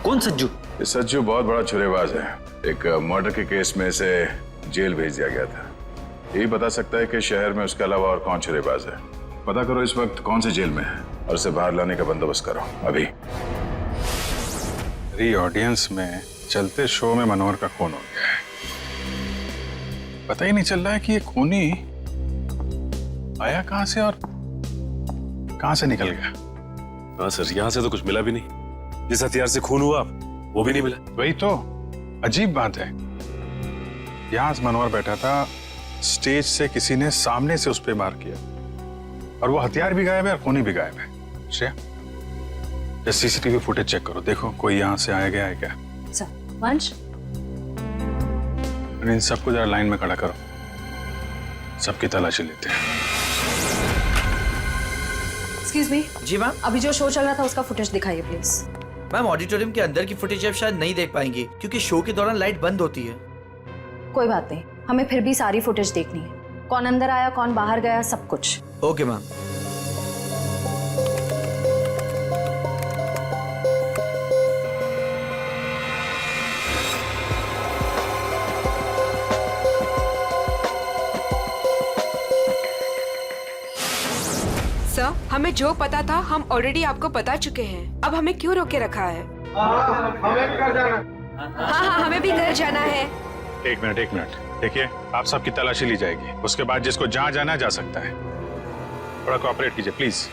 कौन सज्जू? ये सज्जू बहुत बड़ा छुरेबाज है। एक मर्डर के केस में इसे जेल भेज दिया गया था। यही बता सकता है कि शहर में उसके अलावा और कौन छुरेबाज है। पता करो इस वक्त कौन से जेल में है और उसे बाहर लाने का बंदोबस्त करो अभी। मेरी ऑडियंस में चलते शो में मनोहर का खून हो गया है। पता ही नहीं चल रहा है कि ये खूनी आया कहां से और कहां से निकल गया। हाँ सर, यहाँ से तो कुछ मिला भी नहीं। जिस हथियार से खून हुआ वो भी नहीं मिला। वही तो अजीब बात है। यहां मनोहर बैठा था, स्टेज से किसी ने सामने से उस पर वार किया, और वो हथियार भी गायब है और खूनी भी गायब है। श्रेया, सीसीटीवी फुटेज चेक करो, देखो कोई यहां से आया गया है क्या। वंश, इन सबको जरा लाइन में खड़ा करो, सबकी तलाशी लेते हैं। Excuse me. जी मैम। अभी जो शो चल रहा था उसका फुटेज दिखाइए प्लीज। मैम, ऑडिटोरियम के अंदर की फुटेज आप शायद नहीं देख पाएंगे क्योंकि शो के दौरान लाइट बंद होती है। कोई बात नहीं, हमें फिर भी सारी फुटेज देखनी है। कौन अंदर आया, कौन बाहर गया, सब कुछ। Okay ma'am. सर, हमें जो पता था हम ऑलरेडी आपको बता चुके हैं। अब हमें क्यों रोके रखा है? हमें भी घर जाना। हाँ, हमें भी घर जाना है। एक मिनट देखिए, आप सबकी तलाशी ली जाएगी, उसके बाद जिसको जहां जाना है जा सकता है। थोड़ा कोऑपरेट कीजिए प्लीज।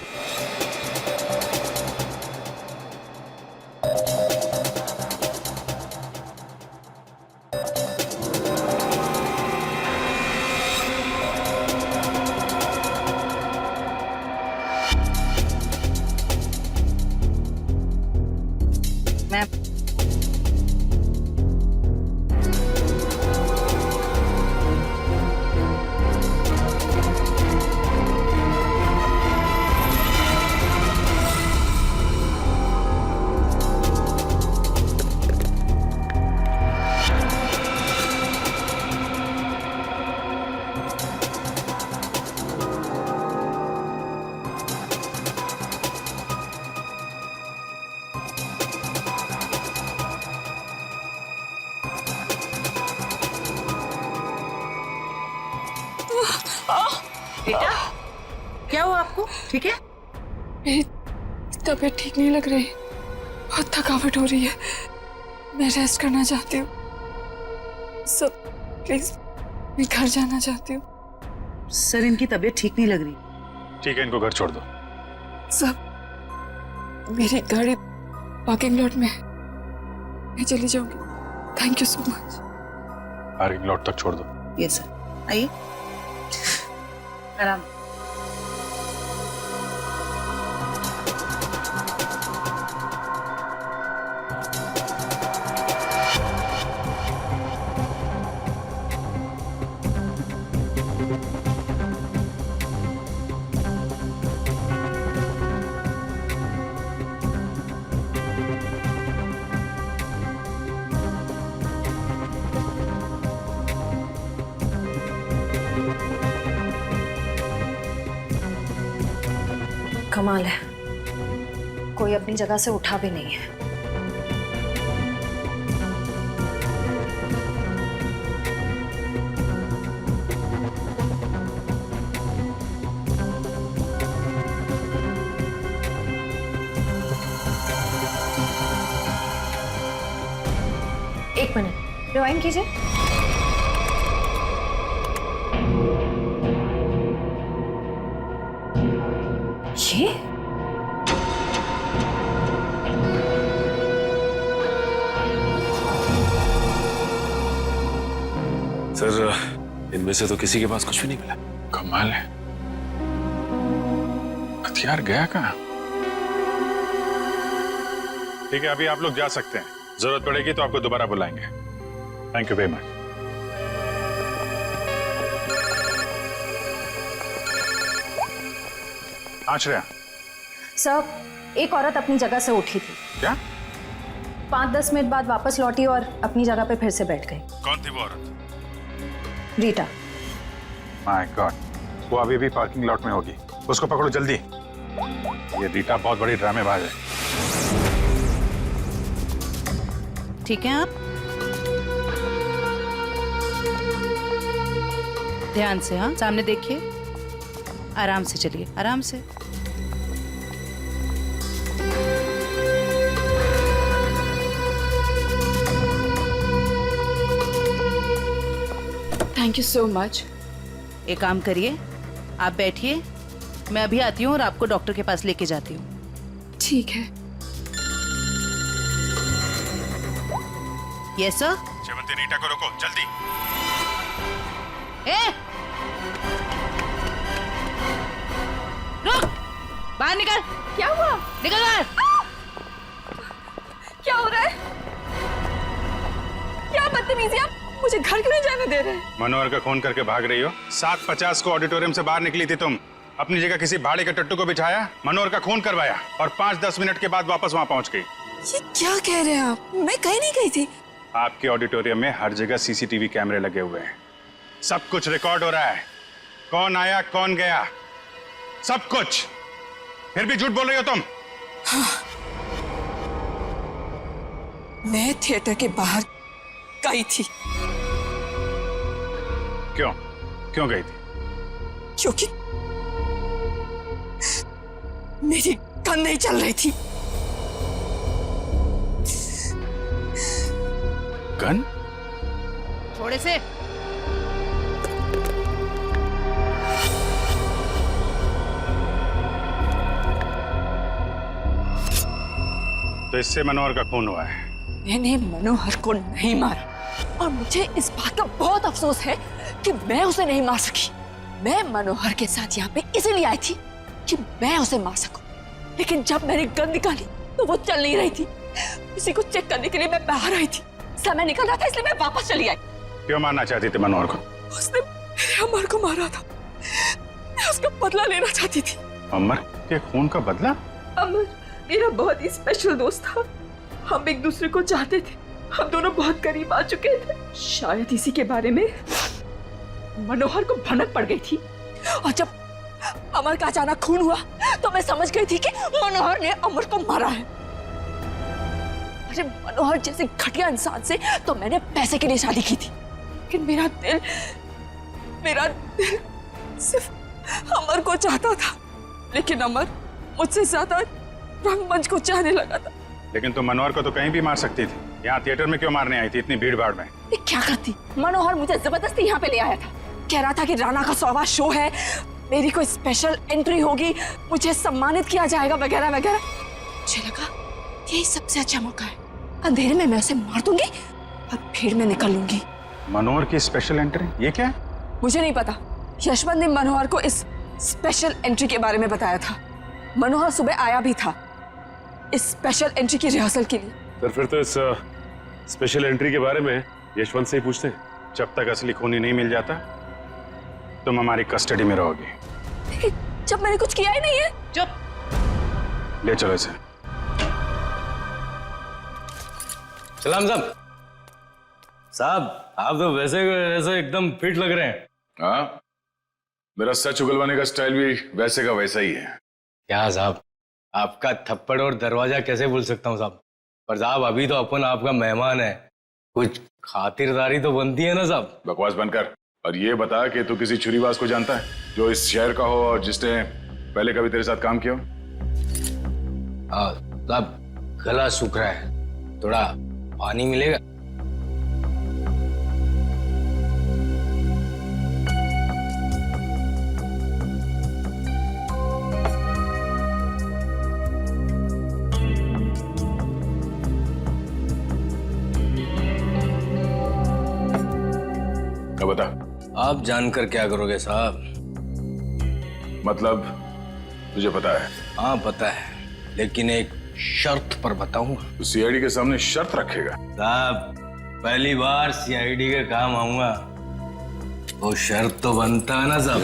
क्या हुआ आपको? ठीक है? मेरी तबीयत ठीक नहीं लग रही, बहुत थकावट हो रही है, मैं रेस्ट करना चाहती हूँ। सब प्लीज, मैं घर जाना चाहती हूँ। सर इनकी तबीयत ठीक नहीं लग रही। ठीक है, इनको घर छोड़ दो। सब मेरी गाड़ी पार्किंग लॉट में है, मैं चली जाऊंगी। Thank you so much. Parking lot तक छोड़ दो। यस सर, आइए आराम। कमाल है, कोई अपनी जगह से उठा भी नहीं है। एक मिनट, रिवाइंड कीजिए। ये सर, इनमें से तो किसी के पास कुछ भी नहीं मिला। कमाल है, हथियार गया कहाँ? ठीक है, अभी आप लोग जा सकते हैं। जरूरत पड़ेगी तो आपको दोबारा बुलाएंगे। Thank you very much. आश्रया sir, एक औरत अपनी जगह से उठी थी। क्या? 5-10 मिनट बाद वापस लौटी और अपनी जगह पे फिर से बैठ गई। कौन थी वो औरत? रीटा। माय गॉड, वो अभी भी पार्किंग लॉट में होगी। उसको पकड़ो जल्दी। ये रीटा बहुत बड़ी ड्रामेबाज है। ठीक है, आप ध्यान से, हाँ सामने देखिए, आराम से चलिए, आराम से। Thank you so much. एक काम करिए, आप बैठिए, मैं अभी आती हूँ और आपको डॉक्टर के पास लेके जाती हूँ। ठीक है। Yes sir. शेवंती, रीटा को रोको जल्दी। रुक, बाहर निकल। क्या हुआ? निकल बाहर। क्या हो रहा है? क्या बदतमीजी, आप मुझे घर क्यों नहीं जाने दे रहे? मनोहर का खून करके भाग रही हो। 7:50 को ऑडिटोरियम से बाहर निकली थी तुम। अपनी जगह किसी भाड़े के टट्टू को बिठाया, मनोहर का खून करवाया और 5-10 मिनट के बाद वापस वहां पहुंच गई। ये क्या कह रहे हैं आप? मैं कहीं नहीं गई थी। आपके ऑडिटोरियम में हर जगह सीसीटीवी कैमरे लगे हुए हैं। सब कुछ रिकॉर्ड हो रहा है। कौन आया, कौन गया, सब कुछ। फिर भी झूठ बोल रही हो तुम। हाँ। मैं थिएटर के बाहर गई थी। क्यों गई थी? क्योंकि मेरी गन नहीं चल रही थी। गन? थोड़े से। तो इससे मनोहर का खून हुआ है। मैंने मनोहर को नहीं मारा और मुझे इस बात का बहुत अफसोस है कि मैं उसे नहीं मार सकी। मैं मनोहर के साथ यहाँ पे इसीलिए आई थी कि मैं उसे मार सकूं। लेकिन जब मैंने गन निकाली तो वो चल नहीं रही थी। उसी को चेक करने के लिए मैं बाहर आई थी। समय निकल रहा था इसलिए मैं वापस चली आई। क्यों मारना चाहती थी मनोहर को? उसने मेरे अमर को मारा था। मैं उसका बदला लेना चाहती थी। अमर के खून का बदला? अमर मेरा बहुत ही स्पेशल दोस्त था। हम एक दूसरे को चाहते थे। हम दोनों बहुत करीब आ चुके थे। शायद इसी के बारे में मनोहर को भनक पड़ गई थी और जब अमर का अचानक खून हुआ तो मैं समझ गई थी कि मनोहर ने अमर को मारा है। अरे मनोहर जैसे घटिया इंसान से तो मैंने पैसे के लिए शादी की थी, लेकिन मेरा दिल सिर्फ अमर को चाहता था। लेकिन अमर मुझसे ज्यादा रंगमंच को चाहने लगा था। लेकिन तुम मनोहर को तो कहीं भी मार सकती थी, यहाँ थिएटर में क्यों मारने आई थी इतनी भीड़ भाड़ में? ये क्या करती? मनोहर मुझे जबरदस्ती यहाँ पे ले आया था, कह रहा था कि राणा का 100वां शो है, मेरी कोई स्पेशल एंट्री होगी, मुझे सम्मानित किया जाएगा वगैरह वगैरह। मुझे लगा यही सबसे अच्छा मौका है, अंधेरे में मैं उसे मार दूंगी और भीड़ में निकल लूंगी। मनोहर की स्पेशल एंट्री, ये क्या है? मुझे नहीं पता, यशवंत ने मनोहर को इस स्पेशल एंट्री के बारे में बताया था। मनोहर सुबह आया भी था इस स्पेशल एंट्री की रिहर्सल के लिए। सर फिर तो इस स्पेशल एंट्री के बारे में यशवंत से ही पूछते हैं। जब तक असली खूनी नहीं मिल जाता तुम हमारी कस्टडी में रहोगी। लेकिन जब मैंने कुछ किया ही नहीं है। चुप, ले चलो इसे। सलाम साहब। साहब आप तो वैसे वैसे एकदम फिट लग रहे हैं। हाँ, मेरा सच उगलवाने का स्टाइल भी वैसे का वैसा ही है। क्या साहब, आपका थप्पड़ और दरवाजा कैसे भूल सकता हूँ साहब। पर साहब अभी तो अपन आपका मेहमान है, कुछ खातिरदारी तो बनती है ना साहब। बकवास बंद कर और ये बता कि तू किसी छुरीबाज को जानता है जो इस शहर का हो और जिसने पहले कभी तेरे साथ काम किया हो? हाँ साहब, गला सूख रहा है, थोड़ा पानी मिलेगा? बता। आप जानकर क्या करोगे साहब? मतलब तुझे पता है? हाँ पता है, लेकिन एक शर्त पर बताऊंगा। तो सीआईडी के सामने शर्त रखेगा? साहब पहली बार सीआईडी के काम आऊंगा, वो शर्त तो बनता है ना साहब।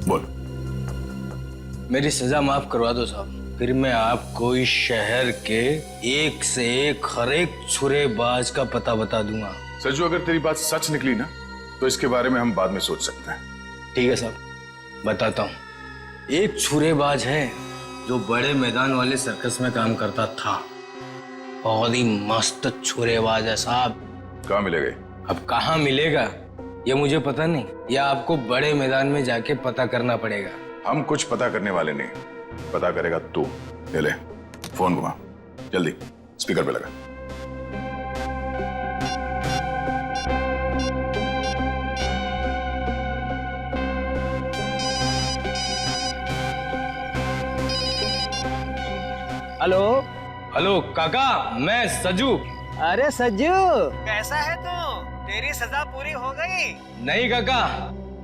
बोल। मेरी सजा माफ करवा दो साहब, फिर मैं आपको इस शहर के एक से एक हर एक छुरेबाज का पता बता दूंगा। सज्जू, अगर तेरी बात सच निकली ना तो इसके बारे में हम बाद में सोच सकते हैं। ठीक है साहब, बताता हूँ। एक छुरेबाज है जो बड़े मैदान वाले सर्कस में काम करता था, बहुत ही मस्त छुरेबाज है साहब। कहाँ मिलेगा? अब कहाँ मिलेगा ये मुझे पता नहीं, या आपको बड़े मैदान में जाके पता करना पड़ेगा। हम कुछ पता करने वाले नहीं, पता करेगा तू। ले फोन घुमा, जल्दी स्पीकर पे लगा। हेलो हेलो काका, मैं सज्जू। अरे सज्जू, कैसा है तू? तेरी सजा पूरी हो गई? नहीं काका,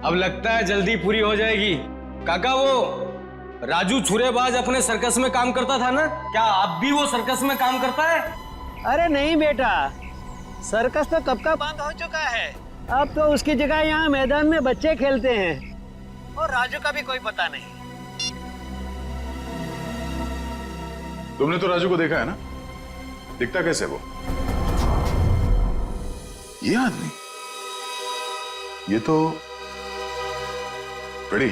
अब लगता है जल्दी पूरी हो जाएगी। काका वो राजू छुरेबाज अपने सर्कस में काम करता था ना, क्या अब भी वो सर्कस में काम करता है? अरे नहीं बेटा, सर्कस तो कब का बंद हो चुका है। अब तो उसकी जगह यहाँ मैदान में बच्चे खेलते हैं और राजू का भी कोई पता नहीं। तुमने तो राजू को देखा है ना, दिखता कैसे वो? ये आदमी, ये तो रेडी।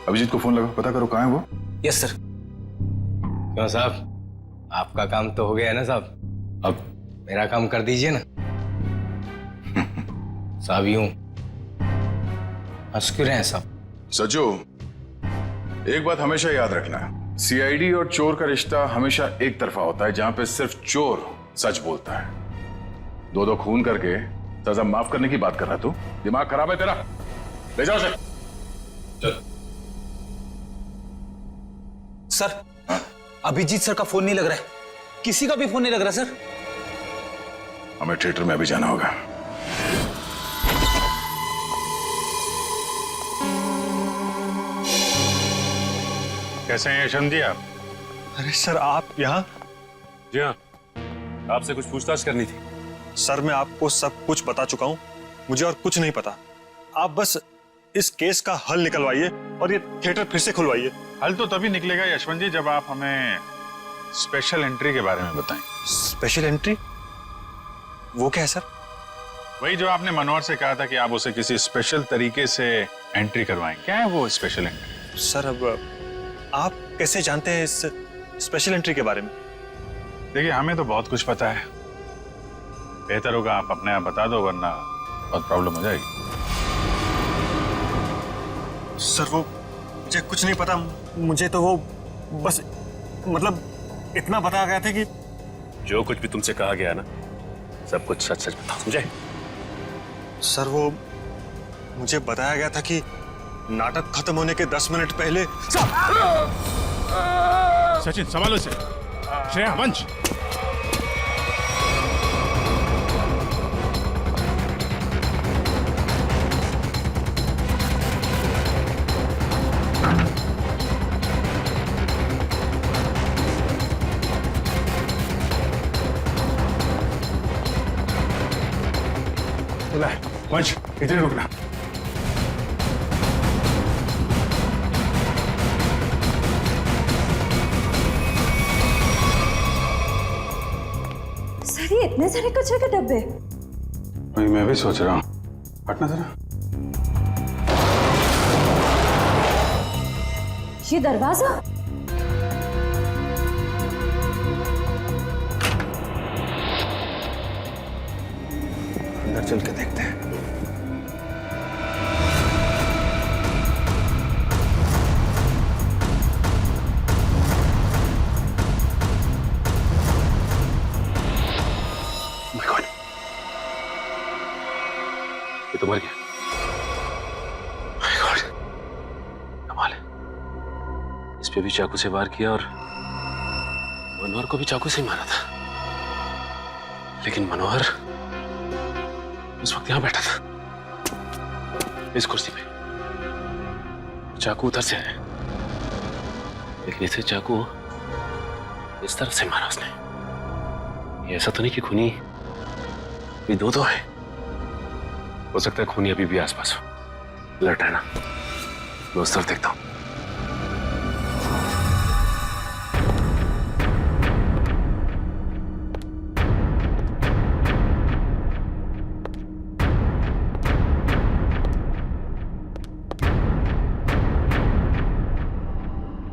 अभिजीत को फोन लगा, पता करो कहाँ है वो। Yes sir. क्यों साहब, आपका काम तो हो गया है ना साहब, अब मेरा काम कर दीजिए ना। साहब यूं हंस क्यों रहे हैं साहब? सज्जू, एक बात हमेशा याद रखना, सीआईडी और चोर का रिश्ता हमेशा एक तरफा होता है, जहां पे सिर्फ चोर सच बोलता है। दो खून करके सजा माफ करने की बात कर रहा तू? दिमाग खराब है तेरा? ले जाओ सर। चल। सर, अभिजीत सर का फोन नहीं लग रहा है, किसी का भी फोन नहीं लग रहा सर। हमें थिएटर में अभी जाना होगा। कैसे हैं यशवंत जी आप? अरे सर आप यहाँ? जी हाँ, आपसे कुछ पूछताछ करनी थी। सर मैं आपको सब कुछ बता चुका हूँ, मुझे और कुछ नहीं पता। आप बस इस केस का हल निकलवाइए और ये थिएटर फिर से खुलवाइए। हल तो तभी निकलेगा यशवंत जी जब आप हमें स्पेशल एंट्री के बारे में बताएं। Special entry? वो क्या है सर? वही जो आपने मनोहर से कहा था कि आप उसे किसी स्पेशल तरीके से एंट्री करवाएं। क्या है वो स्पेशल एंट्री? सर अब आप कैसे जानते हैं इस स्पेशल एंट्री के बारे में? देखिए हमें तो बहुत कुछ पता है, बेहतर होगा आप अपने आप बता दो, वरना बहुत प्रॉब्लम हो जाएगी। सर वो मुझे कुछ नहीं पता, मुझे तो वो बस मतलब इतना बताया गया था कि जो कुछ भी तुमसे कहा गया ना, सब कुछ सच सच बताओ, समझे? सर वो मुझे बताया गया था कि नाटक खत्म होने के 10 मिनट पहले सचिन संभालो से। श्रेया, वंश। वंश, इधर रुकना। सर ये इतने सारे कचरे के डब्बे। वही मैं भी सोच रहा हूँ, हटना जरा। ये दरवाजा, अंदर चल के देखते हैं। My God. ये तो मर गया। My God. कमाल है। इस पे भी चाकू से वार किया और मनोहर को भी चाकू से ही मारा था। लेकिन मनोहर उस वक्त यहां बैठा था, इस कुर्सी पे। चाकू उधर से आया, लेकिन इसे चाकू इस तरफ से मारा उसने। ये ऐसा तो नहीं कि खूनी भी दो है। हो सकता है खूनी अभी भी आसपास हो। अलर्ट है ना? मैं उस तरफ देखता हूं।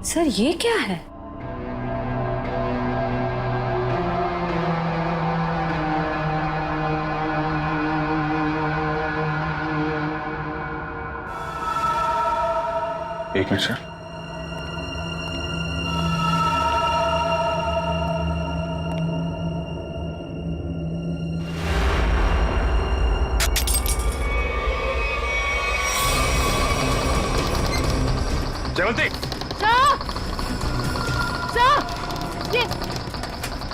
सर ये क्या है? एक मिनट सर। जयवंती,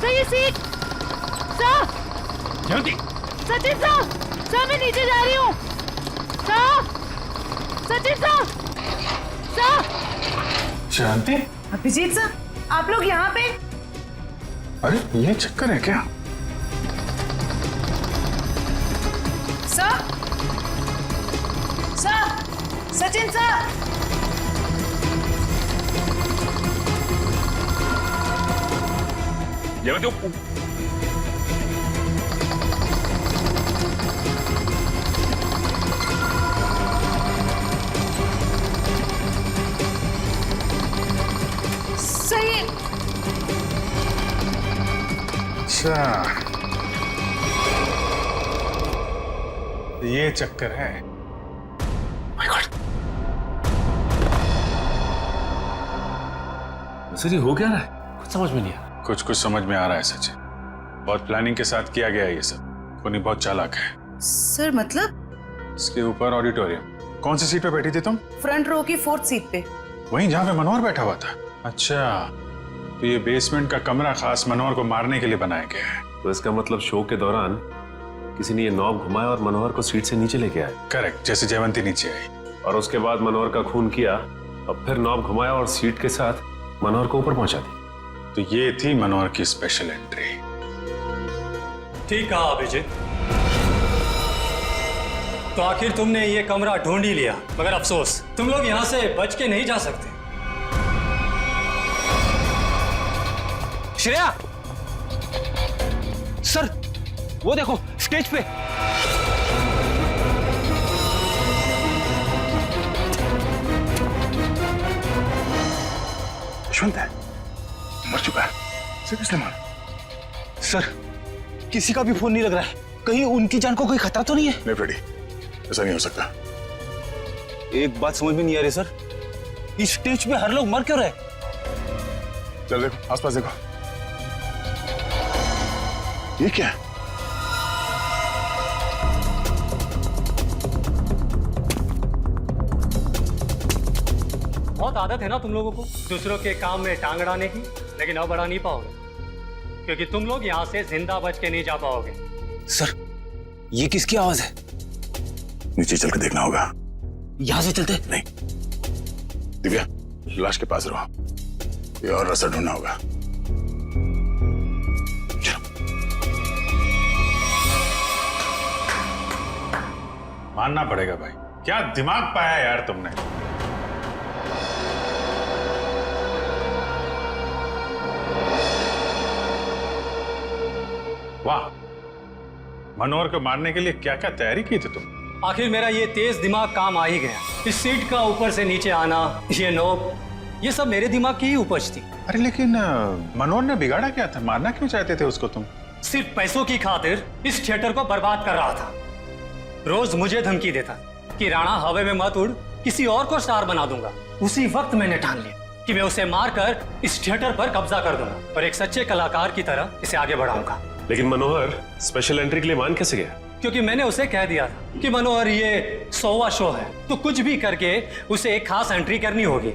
ये सीट सर। जल्दी। सचिन सर मैं नीचे जा रही हूँ सर। सचिन सर। शांति। अभिजीत सर, आप लोग यहाँ पे? अरे ये चक्कर है क्या? Sir, Sachin sir. जयवंती, सही। अच्छा ये चक्कर है। My God. सर ये हो क्या रहा है? कुछ समझ में नहीं आ रहा। कुछ समझ में आ रहा है सचिन। बहुत प्लानिंग के साथ किया गया है ये सब। कोनी बहुत चालाक है। सर मतलब? इसके ऊपर ऑडिटोरियम। कौन सी सीट पे बैठी थी तुम? फ्रंट रो की 4th सीट पे। वहीं जहाँ पे मनोहर बैठा हुआ था। अच्छा, तो ये बेसमेंट का कमरा खास मनोहर को मारने के लिए बनाया गया है। तो इसका मतलब शो के दौरान किसी ने ये नॉब घुमाया और मनोहर को सीट से नीचे लेके आया। करेक्ट, जैसे जयवंती नीचे आई और उसके बाद मनोहर का खून किया और फिर नॉब घुमाया और सीट के साथ मनोहर को ऊपर पहुंचा दी। तो ये थी मनोहर की स्पेशल एंट्री। ठीक कहा अभिजीत। तो आखिर तुमने ये कमरा ढूंढ ही लिया, मगर अफसोस तुम लोग यहाँ से बच के नहीं जा सकते। श्रेया, सर वो देखो स्टेज पे। यशवंत है, मर चुका है। सिर्फ इसलिए मारा। सर किसी का भी फोन नहीं लग रहा है। कहीं उनकी जान को कोई खतरा तो नहीं है? नहीं फ्रेडी, ऐसा नहीं हो सकता। एक बात समझ में नहीं आ रही सर, इस स्टेज पे हर लोग मर क्यों रहे? चल देखो आसपास देखो, ये क्या है? बहुत आदत है ना तुम लोगों को दूसरों के काम में टांग अड़ाने की, लेकिन अब अड़ा नहीं पाओगे क्योंकि तुम लोग यहाँ से जिंदा बच के नहीं जा पाओगे। सर ये किसकी आवाज है? नीचे चल के देखना होगा। यहां से चलते? नहीं, दिव्या लाश के पास रहो, ये और रास्ता ढूंढना होगा। मानना पड़ेगा भाई, क्या दिमाग पाया यार तुमने। वाह, मनोहर को मारने के लिए क्या क्या तैयारी की थी तुम? आखिर मेरा ये तेज दिमाग काम आ ही गया। इस सीट का ऊपर से नीचे आना, ये नोक, ये सब मेरे दिमाग की ही उपज थी। अरे लेकिन मनोहर ने बिगाड़ा क्या था? मारना क्यों चाहते थे उसको तुम? सिर्फ पैसों की खातिर इस थिएटर को बर्बाद कर रहा था। रोज मुझे धमकी देता कि राणा हवा में मत उड़, किसी और को स्टार बना दूंगा। उसी वक्त मैंने ठान लिया कि मैं उसे मारकर इस थिएटर पर कब्जा कर दूंगा और एक सच्चे कलाकार की तरह इसे आगे बढ़ाऊंगा। लेकिन मनोहर स्पेशल एंट्री के लिए मान कैसे गया? क्योंकि मैंने उसे कह दिया था कि मनोहर ये 100वां शो है, तो कुछ भी करके उसे एक खास एंट्री करनी होगी।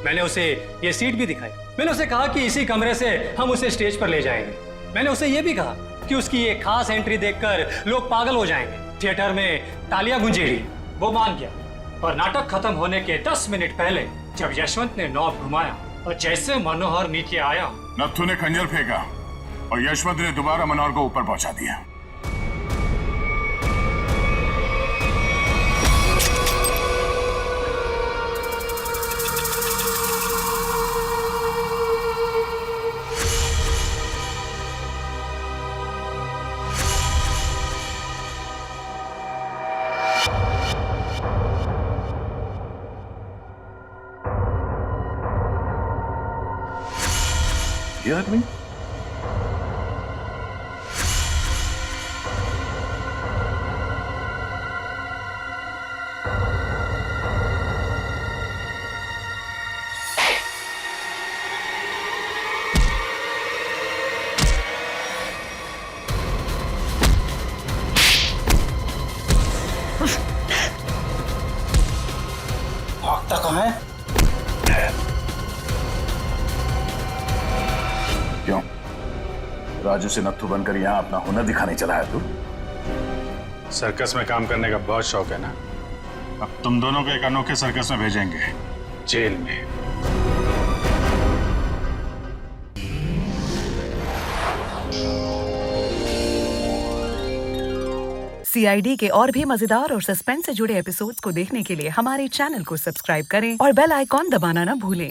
मैंने उसे ये सीट भी दिखाई। मैंने उसे कहा कि इसी कमरे से हम उसे स्टेज पर ले जाएंगे। मैंने उसे ये भी कहा कि उसकी ये खास एंट्री देखकर लोग पागल हो जाएंगे, थिएटर में तालियां गूंजेगी। वो मान गया और नाटक खत्म होने के 10 मिनट पहले जब यशवंत ने नॉब घुमाया और जैसे मनोहर नीचे आया, नत्थु ने खंजर फेंका और यशवंत ने दोबारा मनोहर को ऊपर पहुंचा दिया। ये आदमी भागता कहाँ है? क्यों राजू से नत्थु बनकर यहाँ अपना हुनर दिखाने चला है तू? सर्कस में काम करने का बहुत शौक है ना? अब तुम दोनों को एक अनोखे सर्कस में भेजेंगे, जेल में। CID के और भी मजेदार और सस्पेंस से जुड़े एपिसोड्स को देखने के लिए हमारे चैनल को सब्सक्राइब करें और बेल आइकॉन दबाना ना भूलें।